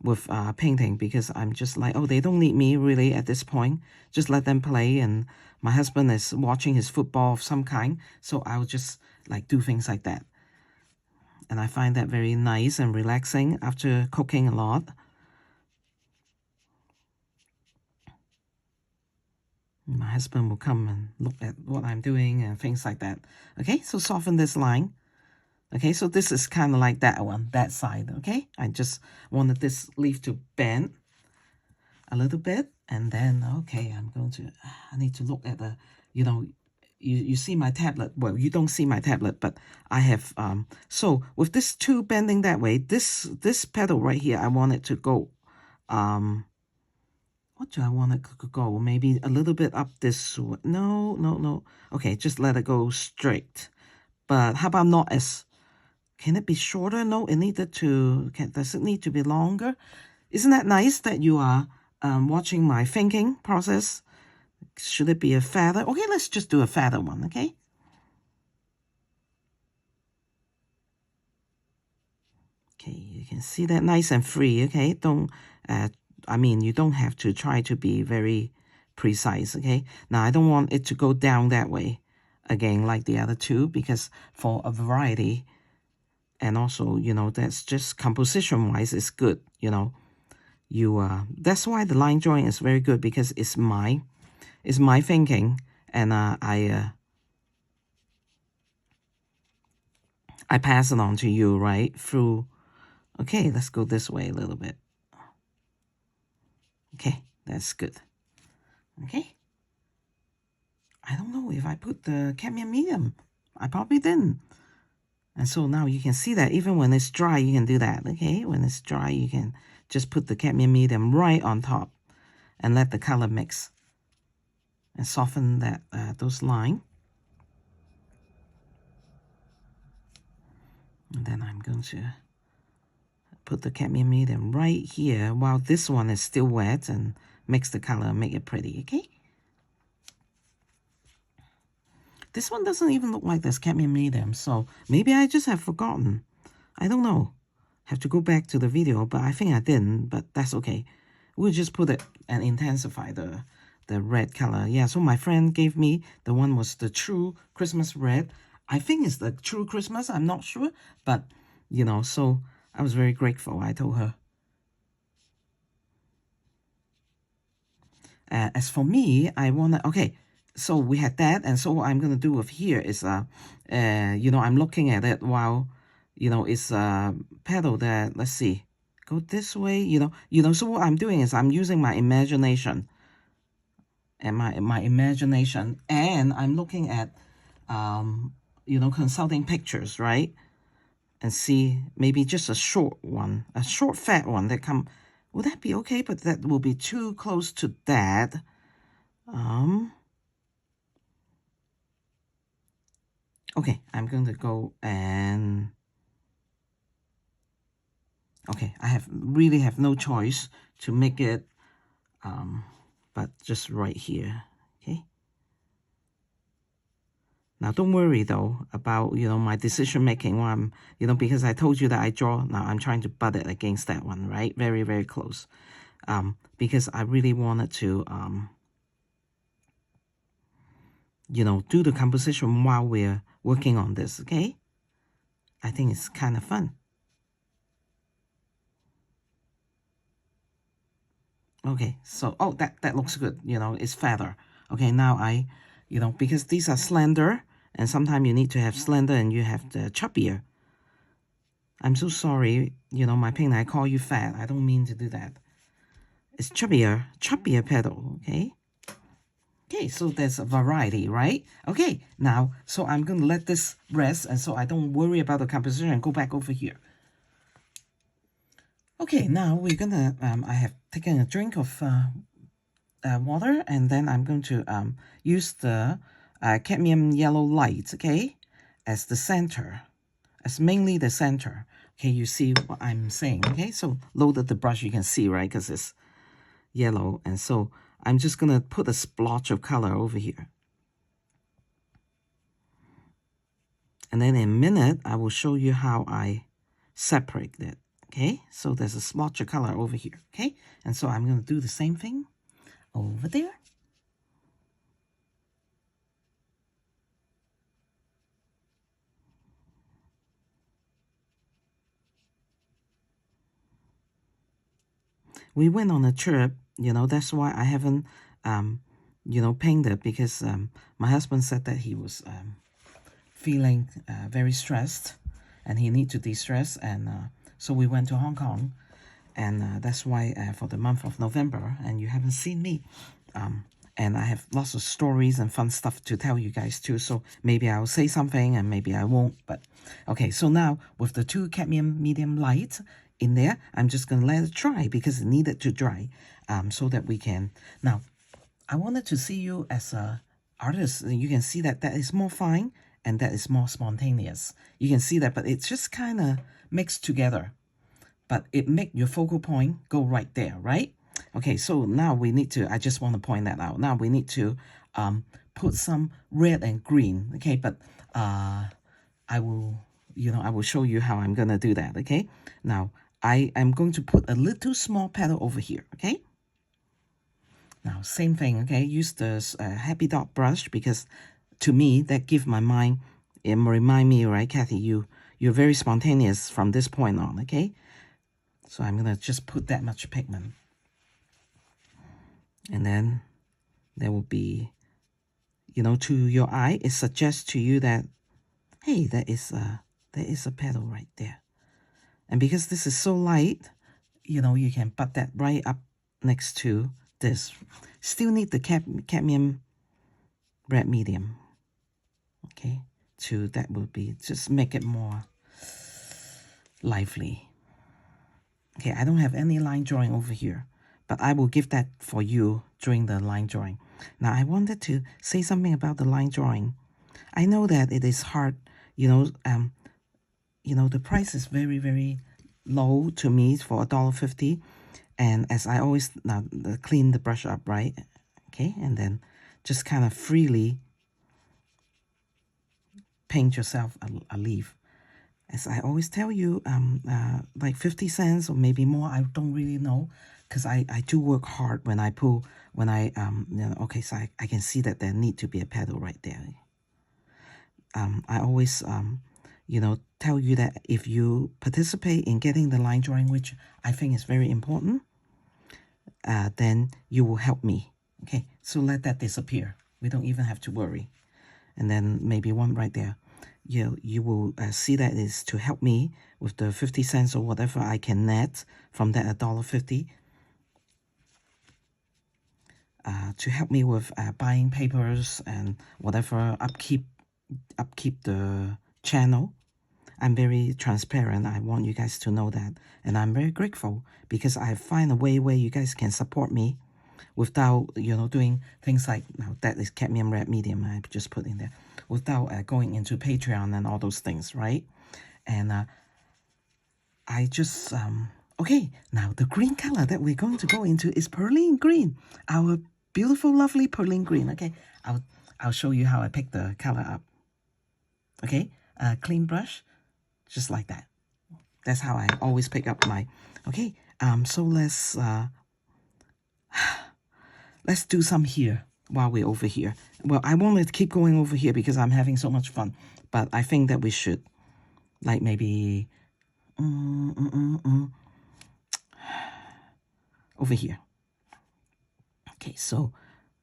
with painting, because I'm just like, oh, they don't need me really at this point. Just let them play, and my husband is watching his football of some kind, so I'll just like do things like that. And I find that very nice and relaxing after cooking a lot. My husband will come and look at what I'm doing and things like that. Okay, so soften this line. Okay, so this is kind of like that one, that side, okay? I just wanted this leaf to bend a little bit, and then, okay, I need to look at the, you see my tablet. Well, you don't see my tablet, but I have, so with this two bending that way, this petal right here, I want it to go, what do I want it to go? Maybe a little bit up this way. No. Okay, just let it go straight. But how about not as... Can it be shorter? No, it needed to... Does it need to be longer? Isn't that nice that you are watching my thinking process? Should it be a feather? Okay, let's just do a feather one, okay? Okay, you can see that nice and free, okay? Don't... you don't have to try to be very precise, okay? Now, I don't want it to go down that way, again, like the other two, because for a variety... And also, that's just composition-wise, it's good, That's why the line drawing is very good, because it's my thinking, and I pass it on to you, right? Through, okay, let's go this way a little bit. Okay, that's good. Okay. I don't know if I put the cadmium medium. I probably didn't. And so now you can see that even when it's dry, you can do that, okay? When it's dry, you can just put the cadmium medium right on top and let the color mix. and soften that those lines. And then I'm going to put the cadmium medium right here while this one is still wet and mix the color and make it pretty, okay? This one doesn't even look like there's cadmium medium, so maybe I just have forgotten. I don't know. Have to go back to the video, but I think I didn't, but that's okay. We'll just put it and intensify the red color. Yeah, so my friend gave me, the one was the true Christmas red. I think it's the true Christmas, I'm not sure, but, you know, so I was very grateful, I told her. As for me, I want to, okay, so we had that, and so what I'm going to do with here is, you know, I'm looking at it while, you know, it's a petal that, let's see, go this way, you know, so what I'm doing is I'm using my imagination, and my imagination, and I'm looking at, you know, consulting pictures, right? And see maybe just a short one, a short fat one that come, would that be okay? But that will be too close to that. Okay, I'm going to go and, okay, I really have no choice to make it, but just right here, okay? Now, don't worry, though, about, you know, my decision-making while I'm, you know, because I told you that I draw. Now, I'm trying to butt it against that one, right? Very, very close. Because I really wanted to, you know, do the composition while we're working on this, okay? I think it's kind of fun. Okay, so, oh, that looks good, you know, it's feather. Okay, now you know, because these are slender, and sometimes you need to have slender and you have the chubbier. I'm so sorry, you know, my Payne, I call you fat. I don't mean to do that. It's chubbier petal, okay? Okay, so there's a variety, right? Okay, now, so I'm going to let this rest, and so I don't worry about the composition and go back over here. Okay, now we're gonna, I have taken a drink of water, and then I'm going to use the cadmium yellow light, okay, as the center, as mainly the center. Okay, you see what I'm saying, okay? So loaded the brush, you can see, right, because it's yellow, and so I'm just going to put a splotch of color over here. And then in a minute, I will show you how I separate it, okay? So there's a splotch of color over here, okay? And so I'm going to do the same thing over there. We went on a trip, you know, that's why I haven't, you know, painted, because my husband said that he was feeling very stressed and he need to de-stress, and so we went to Hong Kong, and that's why for the month of November, and you haven't seen me, and I have lots of stories and fun stuff to tell you guys too, so maybe I'll say something and maybe I won't, but okay, so now with the two cadmium medium light in there, I'm just going to let it dry because it needed to dry, so that we can, now, I wanted to see you as a artist. You can see that that is more fine and that is more spontaneous. You can see that, but it's just kind of mixed together. But it make your focal point go right there, right? Okay, so now we need to, I just want to point that out. Now we need to put some red and green, okay? But I will, you know, I will show you how I'm going to do that, okay? Now, I am going to put a little small petal over here, okay? Now, same thing, okay? Use the Happy Dot brush because to me, that give my mind, it remind me, right, Kathy, you're very spontaneous from this point on, okay? So I'm going to just put that much pigment. And then there will be, you know, to your eye, it suggests to you that, hey, there is a petal right there. And because this is so light, you know, you can put that right up next to this. Still need the cadmium red medium, okay, that will be, just make it more lively. Okay, I don't have any line drawing over here, but I will give that for you during the line drawing. Now, I wanted to say something about the line drawing. I know that it is hard, the price is very, very low to me for $1.50. And as I always now clean the brush up, right? Okay, and then just kind of freely paint yourself a leaf. As I always tell you, like 50 cents or maybe more, I don't really know, because I do work hard when I pull, okay, so I can see that there need to be a petal right there. I always, tell you that if you participate in getting the line drawing, which I think is very important, then you will help me. Okay, so let that disappear. We don't even have to worry. And then maybe one right there. You will see that is to help me with the 50 cents or whatever I can net from that $1.50, to help me with buying papers and whatever, upkeep the channel. I'm very transparent. I want you guys to know that. And I'm very grateful because I find a way where you guys can support me without, doing things like, now that is cadmium red medium, I just put in there, without going into Patreon and all those things, right? And I just, okay, now the green color that we're going to go into is prylene green, our beautiful, lovely prylene green. Okay, I'll show you how I pick the color up. Okay, clean brush, just like that. That's how I always pick up my, okay, so let's do some here while we're over here. Well, I want to keep going over here because I'm having so much fun, but I think that we should, like, maybe over here. Okay, so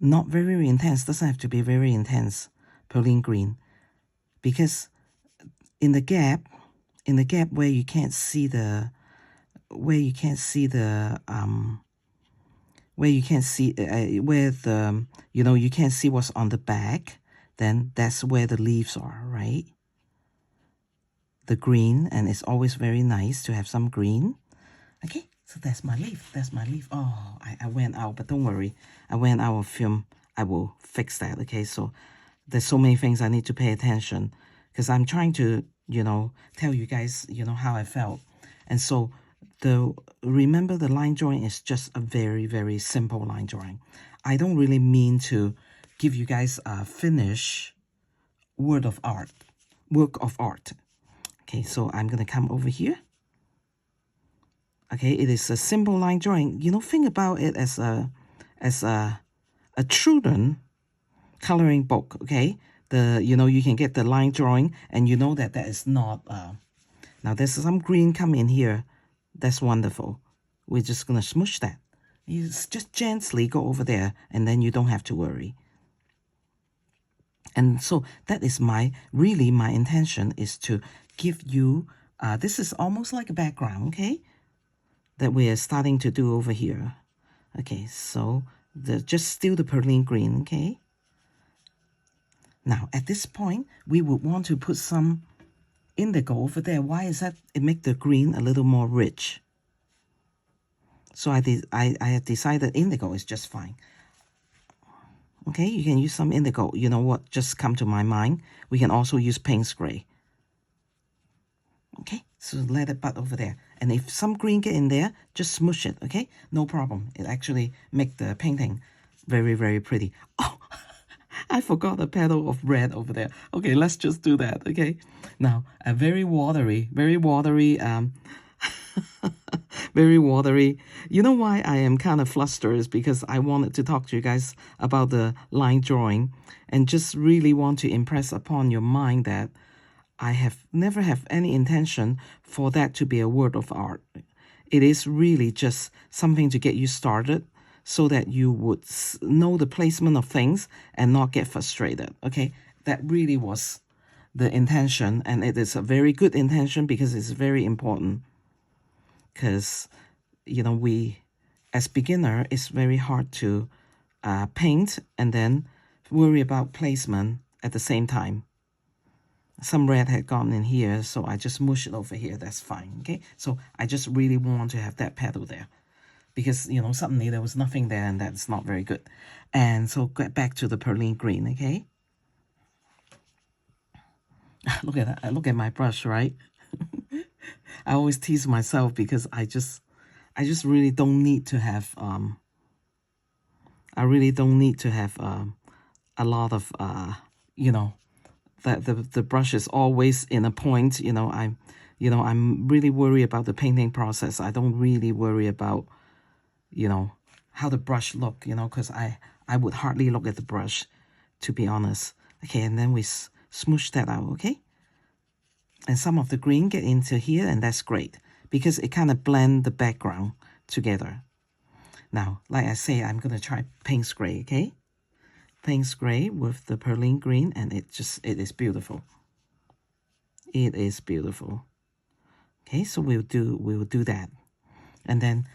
not very intense, doesn't have to be very intense, prylene green, because in the gap where you can't see the, where you can't see, what's on the back, then that's where the leaves are, right? The green, and it's always very nice to have some green. Okay, so that's my leaf. Oh, I went out, but don't worry. I went out of film. I will fix that, okay? So there's so many things I need to pay attention because I'm trying to, tell you guys, how I felt. And so remember the line drawing is just a very, very simple line drawing. I don't really mean to give you guys a finished work of art. Okay, so I'm going to come over here. Okay, it is a simple line drawing. Think about it as a children coloring book, okay? You can get the line drawing and that is not, now there's some green come in here. That's wonderful. We're just going to smoosh that. You just gently go over there and then you don't have to worry. And so that is my intention is to give you, this is almost like a background, okay? That we are starting to do over here. Okay, so just still the prylene green, okay? Now, at this point, we would want to put some indigo over there. Why is that? It makes the green a little more rich. So I had decided indigo is just fine. Okay, you can use some indigo. You know what just come to my mind? We can also use Payne's gray. Okay, so let it bud over there. And if some green get in there, just smoosh it, okay? No problem. It actually make the painting very, very pretty. Oh, I forgot a petal of red over there. Okay, let's just do that, okay? Now, a very watery, very watery, very watery. You know why I am kind of flustered is because I wanted to talk to you guys about the line drawing and just really want to impress upon your mind that I have never have any intention for that to be a work of art. It is really just something to get you started so that you would know the placement of things and not get frustrated, okay? That really was the intention, and it is a very good intention because it's very important. Because, we, as beginner, it's very hard to paint and then worry about placement at the same time. Some red had gone in here, so I just mush it over here. That's fine, okay? So I just really want to have that petal there because, you know, suddenly there was nothing there and that's not very good. And so get back to the prylene green, okay? Look at that. Look at my brush, right? I always tease myself because I just really don't need to have I really don't need to have a lot of you know, the brush is always in a point. You know, I'm really worried about the painting process. I don't really worry about, you know, how the brush look, you know, because I would hardly look at the brush, to be honest. Okay, and then we smoosh that out, okay? And some of the green get into here, and that's great because it kind of blend the background together. Now, like I say, I'm going to try Payne's gray, okay? Payne's gray with the prylene green, and it is beautiful. It is beautiful. Okay, so we will do that. And then,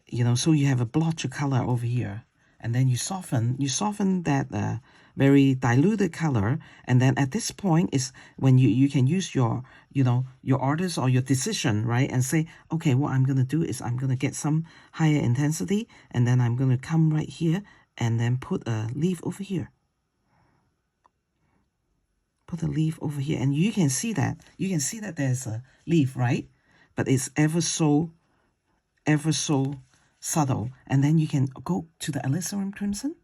you know, so you have a blotch of color over here, and then you soften that very diluted color, and then at this point is when you can use your, you know, your artist or your decision, right, and say, okay, what I'm going to do is I'm going to get some higher intensity, and then I'm going to come right here and then put a leaf over here. Put a leaf over here, and you can see that there's a leaf, right? But it's ever so subtle. And then you can go to the Alizarian crimson.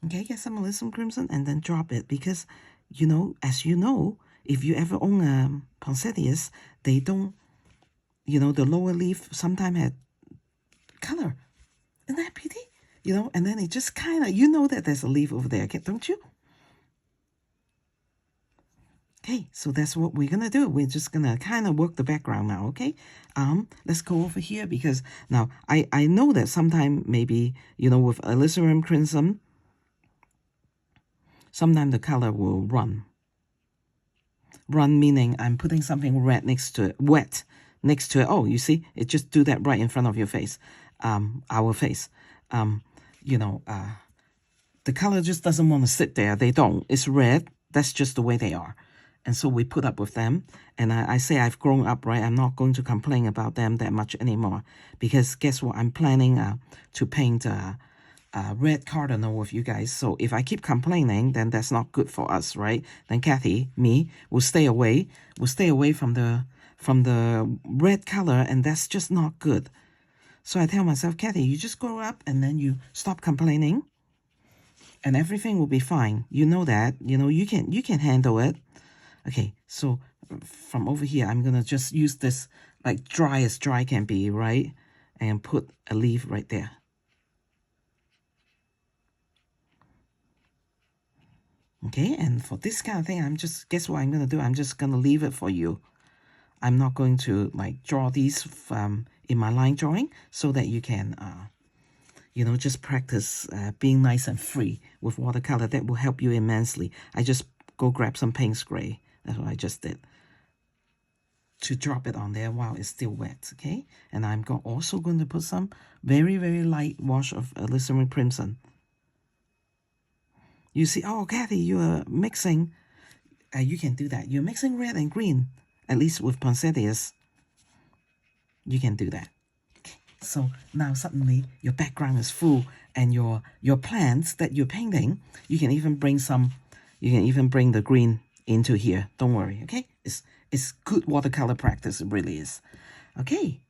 Okay, get some Alizarian crimson and then drop it, because, you know, as you know, if you ever own poinsettias, they don't, you know, the lower leaf sometimes had color. Isn't that pretty? You know, and then it just kind of, you know that there's a leaf over there, don't you? Okay, so that's what we're going to do. We're just going to kind of work the background now, okay? Let's go over here, because now I know that sometimes maybe, you know, with Alizarian crimson, sometimes the color will run. Run meaning I'm putting something red next to it, wet next to it. Oh, you see, it just do that right in front of your face, our face. You know, the color just doesn't want to sit there. They don't. It's red. That's just the way they are. And so we put up with them. And I say I've grown up, right? I'm not going to complain about them that much anymore. Because guess what? I'm planning to paint red cardinal with you guys. So if I keep complaining, then that's not good for us, right? Then Kathy, me, will stay away. We'll stay away from the red color, and that's just not good. So I tell myself, Kathy, you just grow up and then you stop complaining, and everything will be fine. You know that. You know, you can handle it. Okay, so from over here, I'm going to just use this, like, dry as dry can be, right? And put a leaf right there. Okay, and for this kind of thing, guess what I'm going to do? I'm just going to leave it for you. I'm not going to, like, draw these in my line drawing, so that you can, you know, just practice being nice and free with watercolor. That will help you immensely. I just go grab some Payne's gray. That's what I just did, to drop it on there while it's still wet, okay? And I'm also going to put some very, very light wash of Alizarian crimson. You see, oh, Kathy, you are mixing. You can do that. You're mixing red and green, at least with poinsettias. You can do that. Okay. So now suddenly your background is full, and your plants that you're painting, you can even bring the green into here. Don't worry, okay? It's good watercolor practice. It really is. Okay.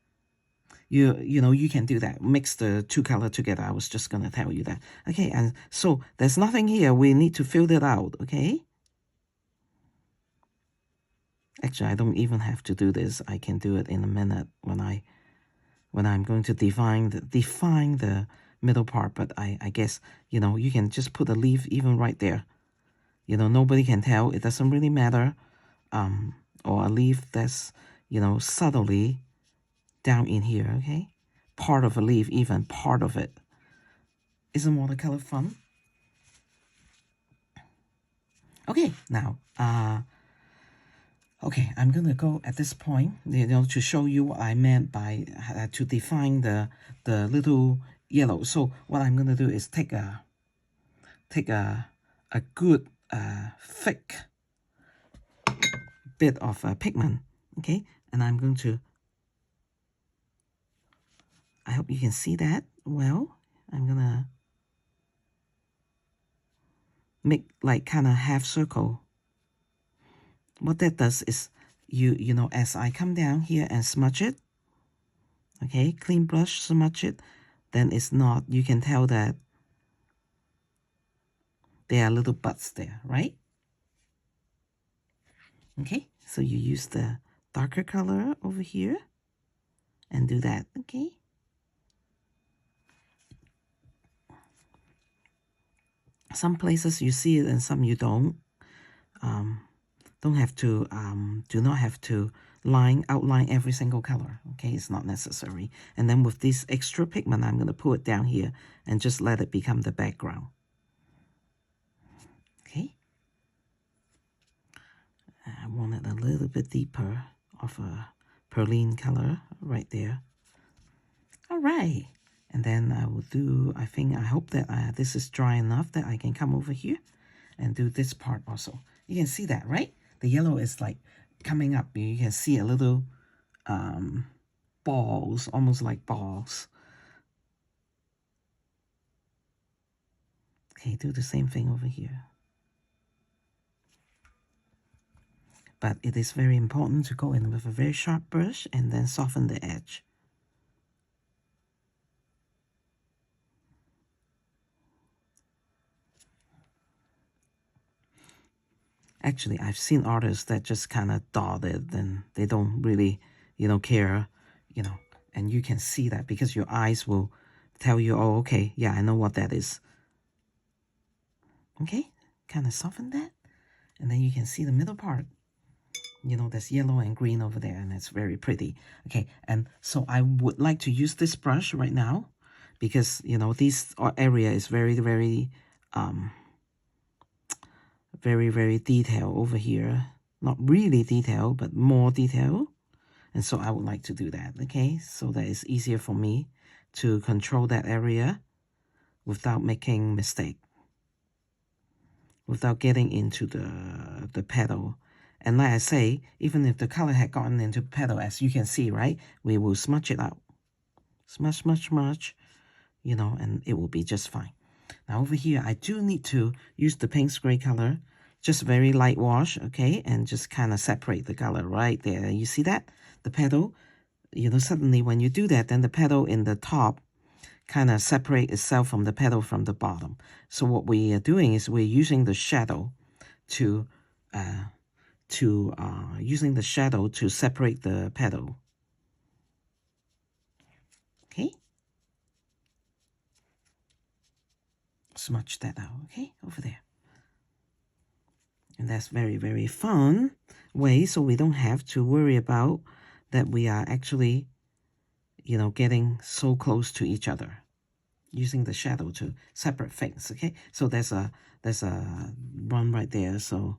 You know, you can do that. Mix the two colors together. I was just going to tell you that. Okay, and so there's nothing here. We need to fill it out, okay? Actually, I don't even have to do this. I can do it in a minute when I'm going to define the middle part. But I guess, you know, you can just put a leaf even right there. You know, nobody can tell. It doesn't really matter. Or a leaf that's, you know, subtly down in here, okay? Part of a leaf, even part of it. Isn't watercolor fun? Okay, now, okay, I'm gonna go at this point, you know, to show you what I meant by to define the little yellow. So what I'm gonna do is take a good thick bit of pigment, okay, and I'm going to I hope you can see that well. I'm gonna make like kind of half circle. What that does is you know, as I come down here and smudge it, okay, clean brush, smudge it, then it's not, you can tell that there are little buds there, right? Okay, so you use the darker color over here and do that, okay? Some places you see it and some you don't. Don't have to, do not have to outline every single color, okay? It's not necessary. And then with this extra pigment, I'm going to pull it down here and just let it become the background. Okay? I want it a little bit deeper of a prylene color right there. All right. And then I will do, I hope that this is dry enough that I can come over here and do this part also. You can see that, right? The yellow is like coming up. You can see a little balls, almost like balls. Okay, do the same thing over here. But it is very important to go in with a very sharp brush and then soften the edge. Actually, I've seen artists that just kind of dot it and they don't really, you know, care, you know, and you can see that because your eyes will tell you, oh, okay, yeah, I know what that is. Okay, kind of soften that. And then you can see the middle part. You know, there's yellow and green over there, and it's very pretty. Okay, and so I would like to use this brush right now because, you know, this area is very, very, very detailed over here. Not really detailed, but more detailed. And so I would like to do that, okay? So that it's easier for me to control that area without making mistake, without getting into the petal. And like I say, even if the color had gotten into petal, as you can see, right, we will smudge it out. Smudge, smudge, smudge, you know, and it will be just fine. Now over here, I do need to use the Payne's gray color, just very light wash, okay, and just kind of separate the color right there. You see that? The petal, you know, suddenly when you do that, then the petal in the top kind of separate itself from the petal from the bottom. So what we are doing is we're using the shadow to separate the petal. Okay, smudge that out. Okay, over there, and that's very, very fun way. So we don't have to worry about that we are actually, you know, getting so close to each other. Using the shadow to separate things. Okay, so there's a one right there. So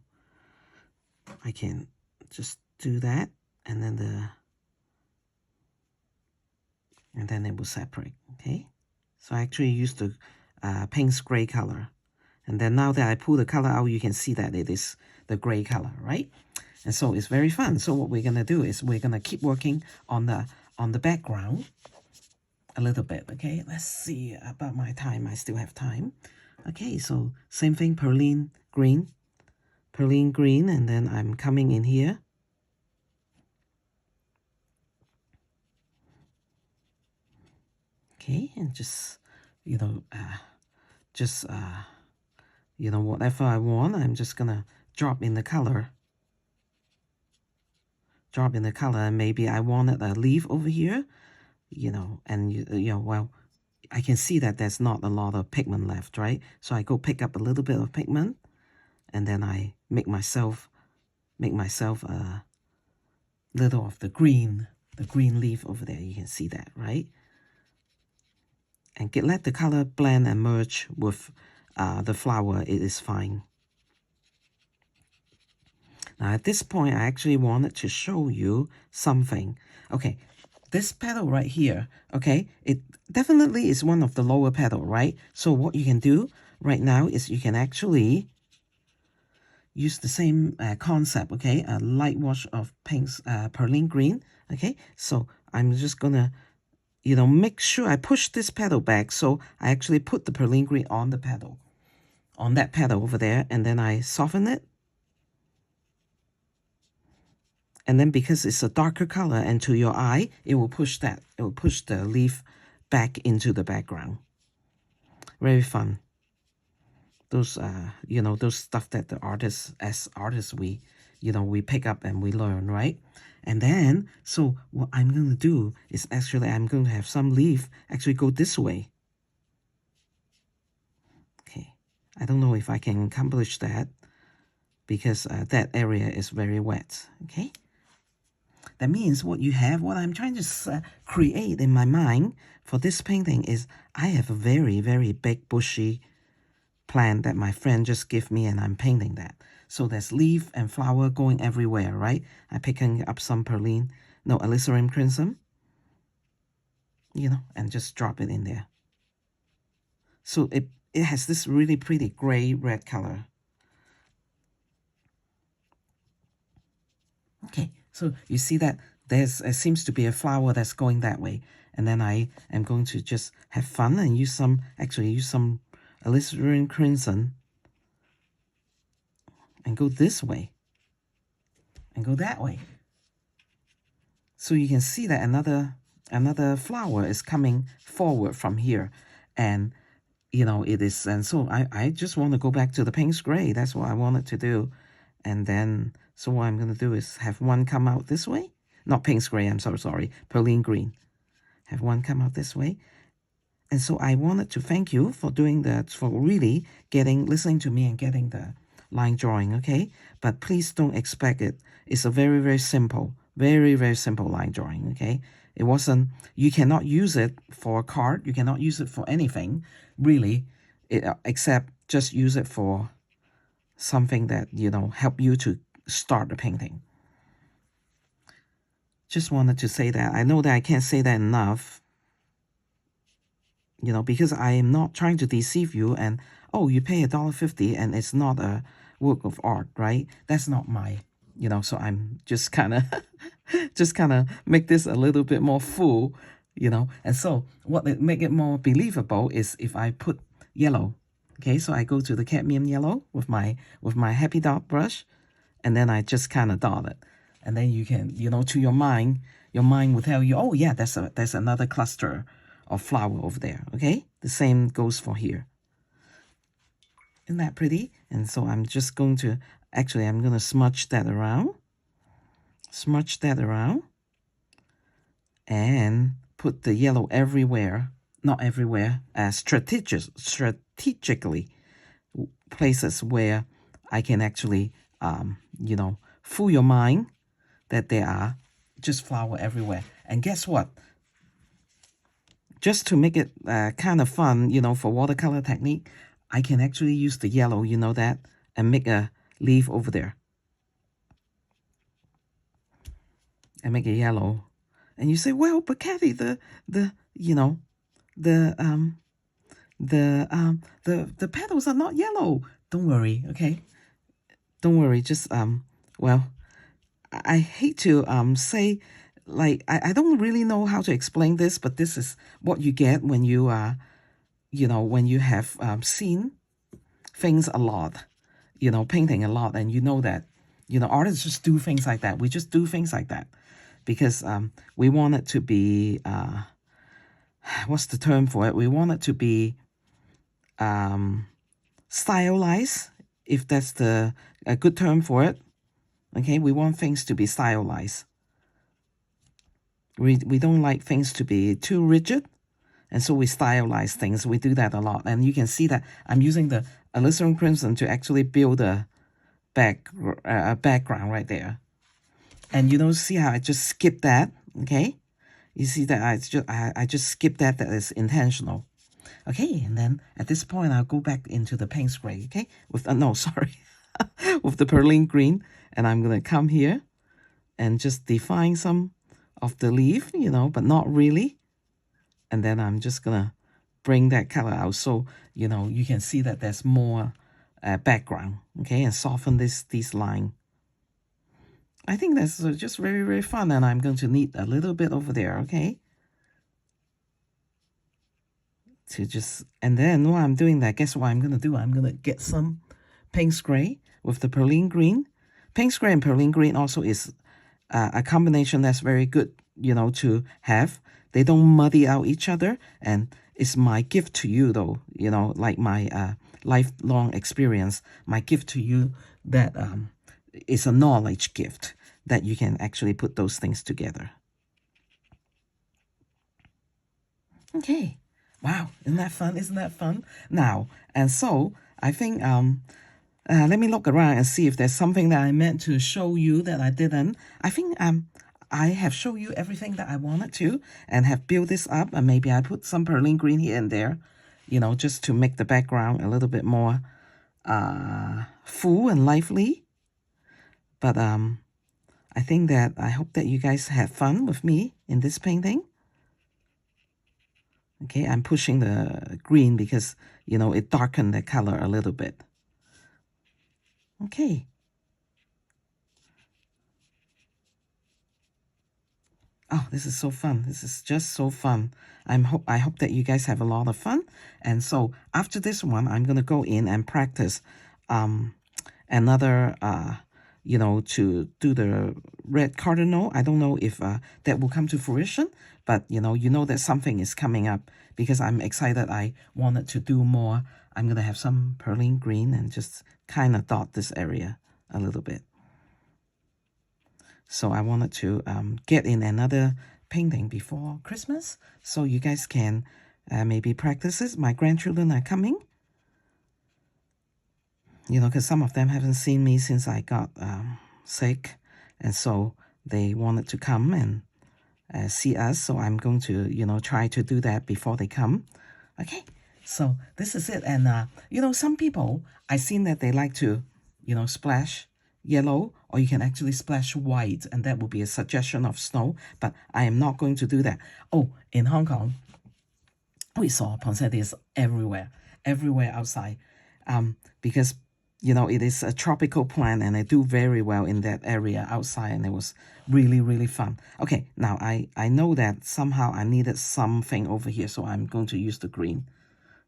I can just do that, and then it will separate. Okay, so I actually used the Payne's gray color, and then now that I pull the color out, you can see that it is the gray color, right? And so it's very fun. So what we're gonna do is we're gonna keep working on the background a little bit. Okay, let's see about my time. I still have time. Okay, so same thing, prylene green, and then I'm coming in here. Okay, and just, you know, you know, whatever I want, I'm just gonna drop in the color. And maybe I wanted a leaf over here, you know, and you know, well, I can see that there's not a lot of pigment left, right? So I go pick up a little bit of pigment, and then I make myself a little of the green leaf over there. You can see that, right? And let the color blend and merge with the flower. It is fine. Now at this point, I actually wanted to show you something. Okay, this petal right here, okay, it definitely is one of the lower petal, right? So what you can do right now is you can actually use the same concept, okay? A light wash of Payne's prylene green, okay? So I'm just gonna you know, make sure I push this petal back. So I actually put the prylene green on the petal, on that petal over there, and then I soften it. And then because it's a darker color and to your eye, it will push that. It will push the leaf back into the background. Very fun. Those, you know, those stuff that the artists, as artists, we, you know, we pick up and we learn, right? And then, so what I'm going to do is actually, I'm going to have some leaf actually go this way. Okay. I don't know if I can accomplish that because that area is very wet. Okay. That means what you have, what I'm trying to create in my mind for this painting is I have a very, very big bushy plant that my friend just gave me, and I'm painting that. So there's leaf and flower going everywhere, right? I'm picking up some Alizarian crimson, you know, and just drop it in there. So it has this really pretty gray-red color. Okay, so you see that there seems to be a flower that's going that way. And then I am going to just have fun and use some Alizarian crimson and go this way and go that way. So you can see that another flower is coming forward from here. And, you know, it is, and so I just want to go back to the Payne's gray. That's what I wanted to do. And then, so what I'm going to do is have one come out this way. Not Payne's gray, I'm so sorry, prylene green. Have one come out this way. And so I wanted to thank you for doing that, for really listening to me and getting the line drawing, okay? But please don't expect it. It's a very, very simple, very, very simple line drawing, okay? It wasn't, you cannot use it for a card. You cannot use it for anything, really, except just use it for something that, you know, help you to start the painting. Just wanted to say that. I know that I can't say that enough, you know, because I am not trying to deceive you and, oh, you pay $1.50 and it's not a work of art, right? That's not my, you know, so I'm just kind of, make this a little bit more full, you know. And so what make it more believable is if I put yellow, okay? So I go to the cadmium yellow with my happy dot brush, and then I just kind of dot it. And then you can, you know, to your mind will tell you, oh yeah, there's another cluster of flower over there, okay? The same goes for here. Isn't that pretty? And so I'm just going to, actually, I'm going to smudge that around. Smudge that around. And put the yellow everywhere. Not everywhere. Strategically. Places where I can actually, you know, fool your mind that there are just flower everywhere. And guess what? Just to make it kind of fun, you know, for watercolor technique, I can actually use the yellow, you know that, and make a leaf over there. And make it yellow. And you say, well, but Kathy, the petals are not yellow. Don't worry, okay? Don't worry, just, well, I hate to say, like, I don't really know how to explain this, but this is what you get when you you know, when you have seen things a lot, you know, painting a lot, and you know that, you know, artists just do things like that. We just do things like that because we want it to be, what's the term for it? We want it to be stylized, if that's a good term for it. Okay, we want things to be stylized. We don't like things to be too rigid. And so we stylize things. We do that a lot. And you can see that I'm using the Alizarian crimson to actually build a background right there. And you don't see how I just skip that, okay? You see that I just skip that. That is intentional. Okay, and then at this point, I'll go back into the Payne's gray, okay? With no, sorry. With the prylene green. And I'm going to come here and just define some of the leaf, you know, but not really. And then I'm just going to bring that color out so, you know, you can see that there's more background, okay, and soften these line. I think that's just very, very fun, and I'm going to need a little bit over there, okay? to just, and then while I'm doing that, guess what I'm going to do? I'm going to get some Payne gray with the prylene green. Payne gray and prylene green also is a combination that's very good, you know, to have. They don't muddy out each other, and it's my gift to you, though, you know, like my lifelong experience, my gift to you that is a knowledge gift that you can actually put those things together. Okay. Wow, isn't that fun? Isn't that fun? Now, and so I think let me look around and see if there's something that I meant to show you that I didn't. I think I have shown you everything that I wanted to and have built this up, and maybe I put some prylene green here and there, you know, just to make the background a little bit more full and lively. But I think that I hope that you guys had fun with me in this painting. Okay, I'm pushing the green because, you know, it darkened the color a little bit. Okay. Oh, this is so fun. This is just so fun. I hope that you guys have a lot of fun. And so after this one, I'm going to go in and practice another, you know, to do the red cardinal. I don't know if that will come to fruition, but, you know that something is coming up because I'm excited. I wanted to do more. I'm going to have some prylene green and just kind of dot this area a little bit. So I wanted to get in another painting before Christmas so you guys can maybe practice it. My grandchildren are coming. You know, because some of them haven't seen me since I got sick. And so they wanted to come and see us. So I'm going to, you know, try to do that before they come. Okay, so this is it. And, you know, some people, I've seen that they like to, you know, splash yellow, or you can actually splash white, and that would be a suggestion of snow, but I am not going to do that. Oh, in Hong Kong, we saw poinsettias everywhere outside, because, you know, it is a tropical plant, and they do very well in that area outside, and it was really, really fun. Okay, now I know that somehow I needed something over here, so I'm going to use the green.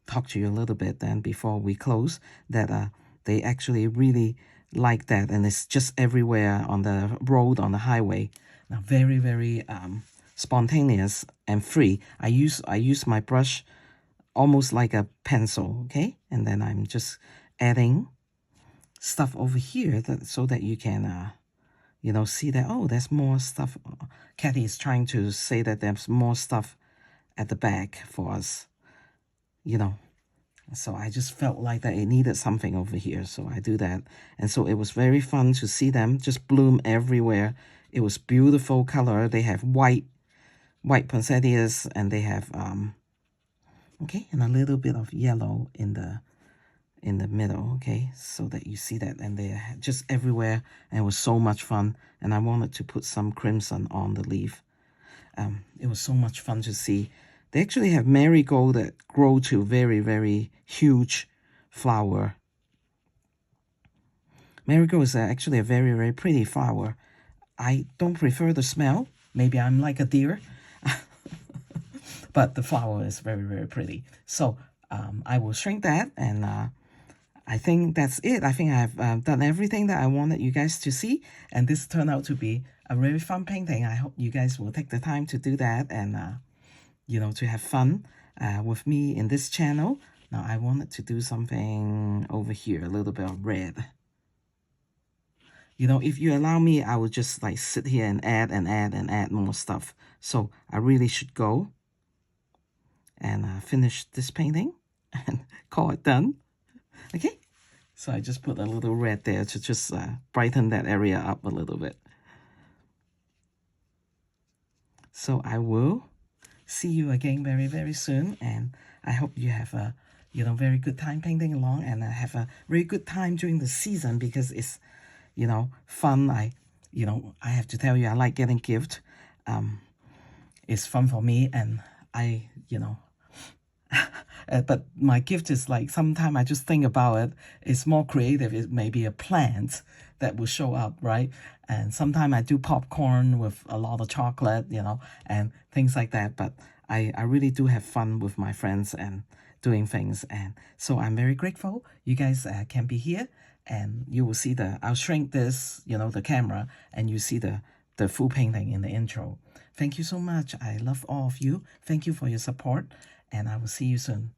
Talk to you a little bit then before we close, that they actually really like that, and it's just everywhere on the road, on the highway. Now, very, very spontaneous and free. I use my brush almost like a pencil, okay? And then I'm just adding stuff over here so that you can, you know, see that, oh, there's more stuff. Kathy is trying to say that there's more stuff at the back for us, you know. So I just felt like that it needed something over here, so I do that. And so it was very fun to see them just bloom everywhere. It was beautiful color. They have white poinsettias, and they have okay, and a little bit of yellow in the middle, okay, so that you see that, and they're just everywhere, and it was so much fun. And I wanted to put some crimson on the leaf. It was so much fun to see. They actually have marigold that grow to very, very huge flower. Marigold is actually a very, very pretty flower. I don't prefer the smell. Maybe I'm like a deer. But the flower is very, very pretty. So I will shrink that, and I think that's it. I think I've done everything that I wanted you guys to see. And this turned out to be a very fun painting. I hope you guys will take the time to do that and you know, to have fun with me in this channel. Now, I wanted to do something over here, a little bit of red. You know, if you allow me, I would just like sit here and add more stuff. So I really should go and finish this painting and call it done. Okay, so I just put a little red there to just brighten that area up a little bit. So I will see you again very, very soon, and I hope you have a, you know, very good time painting along, and have a very good time during the season, because it's, you know, fun. I have to tell you, I like getting gifts. It's fun for me, and I, you know, but my gift is like, sometimes I just think about it, it's more creative. It may be a plant that will show up, right? And sometimes I do popcorn with a lot of chocolate, you know, and things like that. But I really do have fun with my friends and doing things. And so I'm very grateful you guys can be here, and you will see I'll shrink this, the camera, and you see the full painting in the intro. Thank you so much. I love all of you. Thank you for your support, and I will see you soon.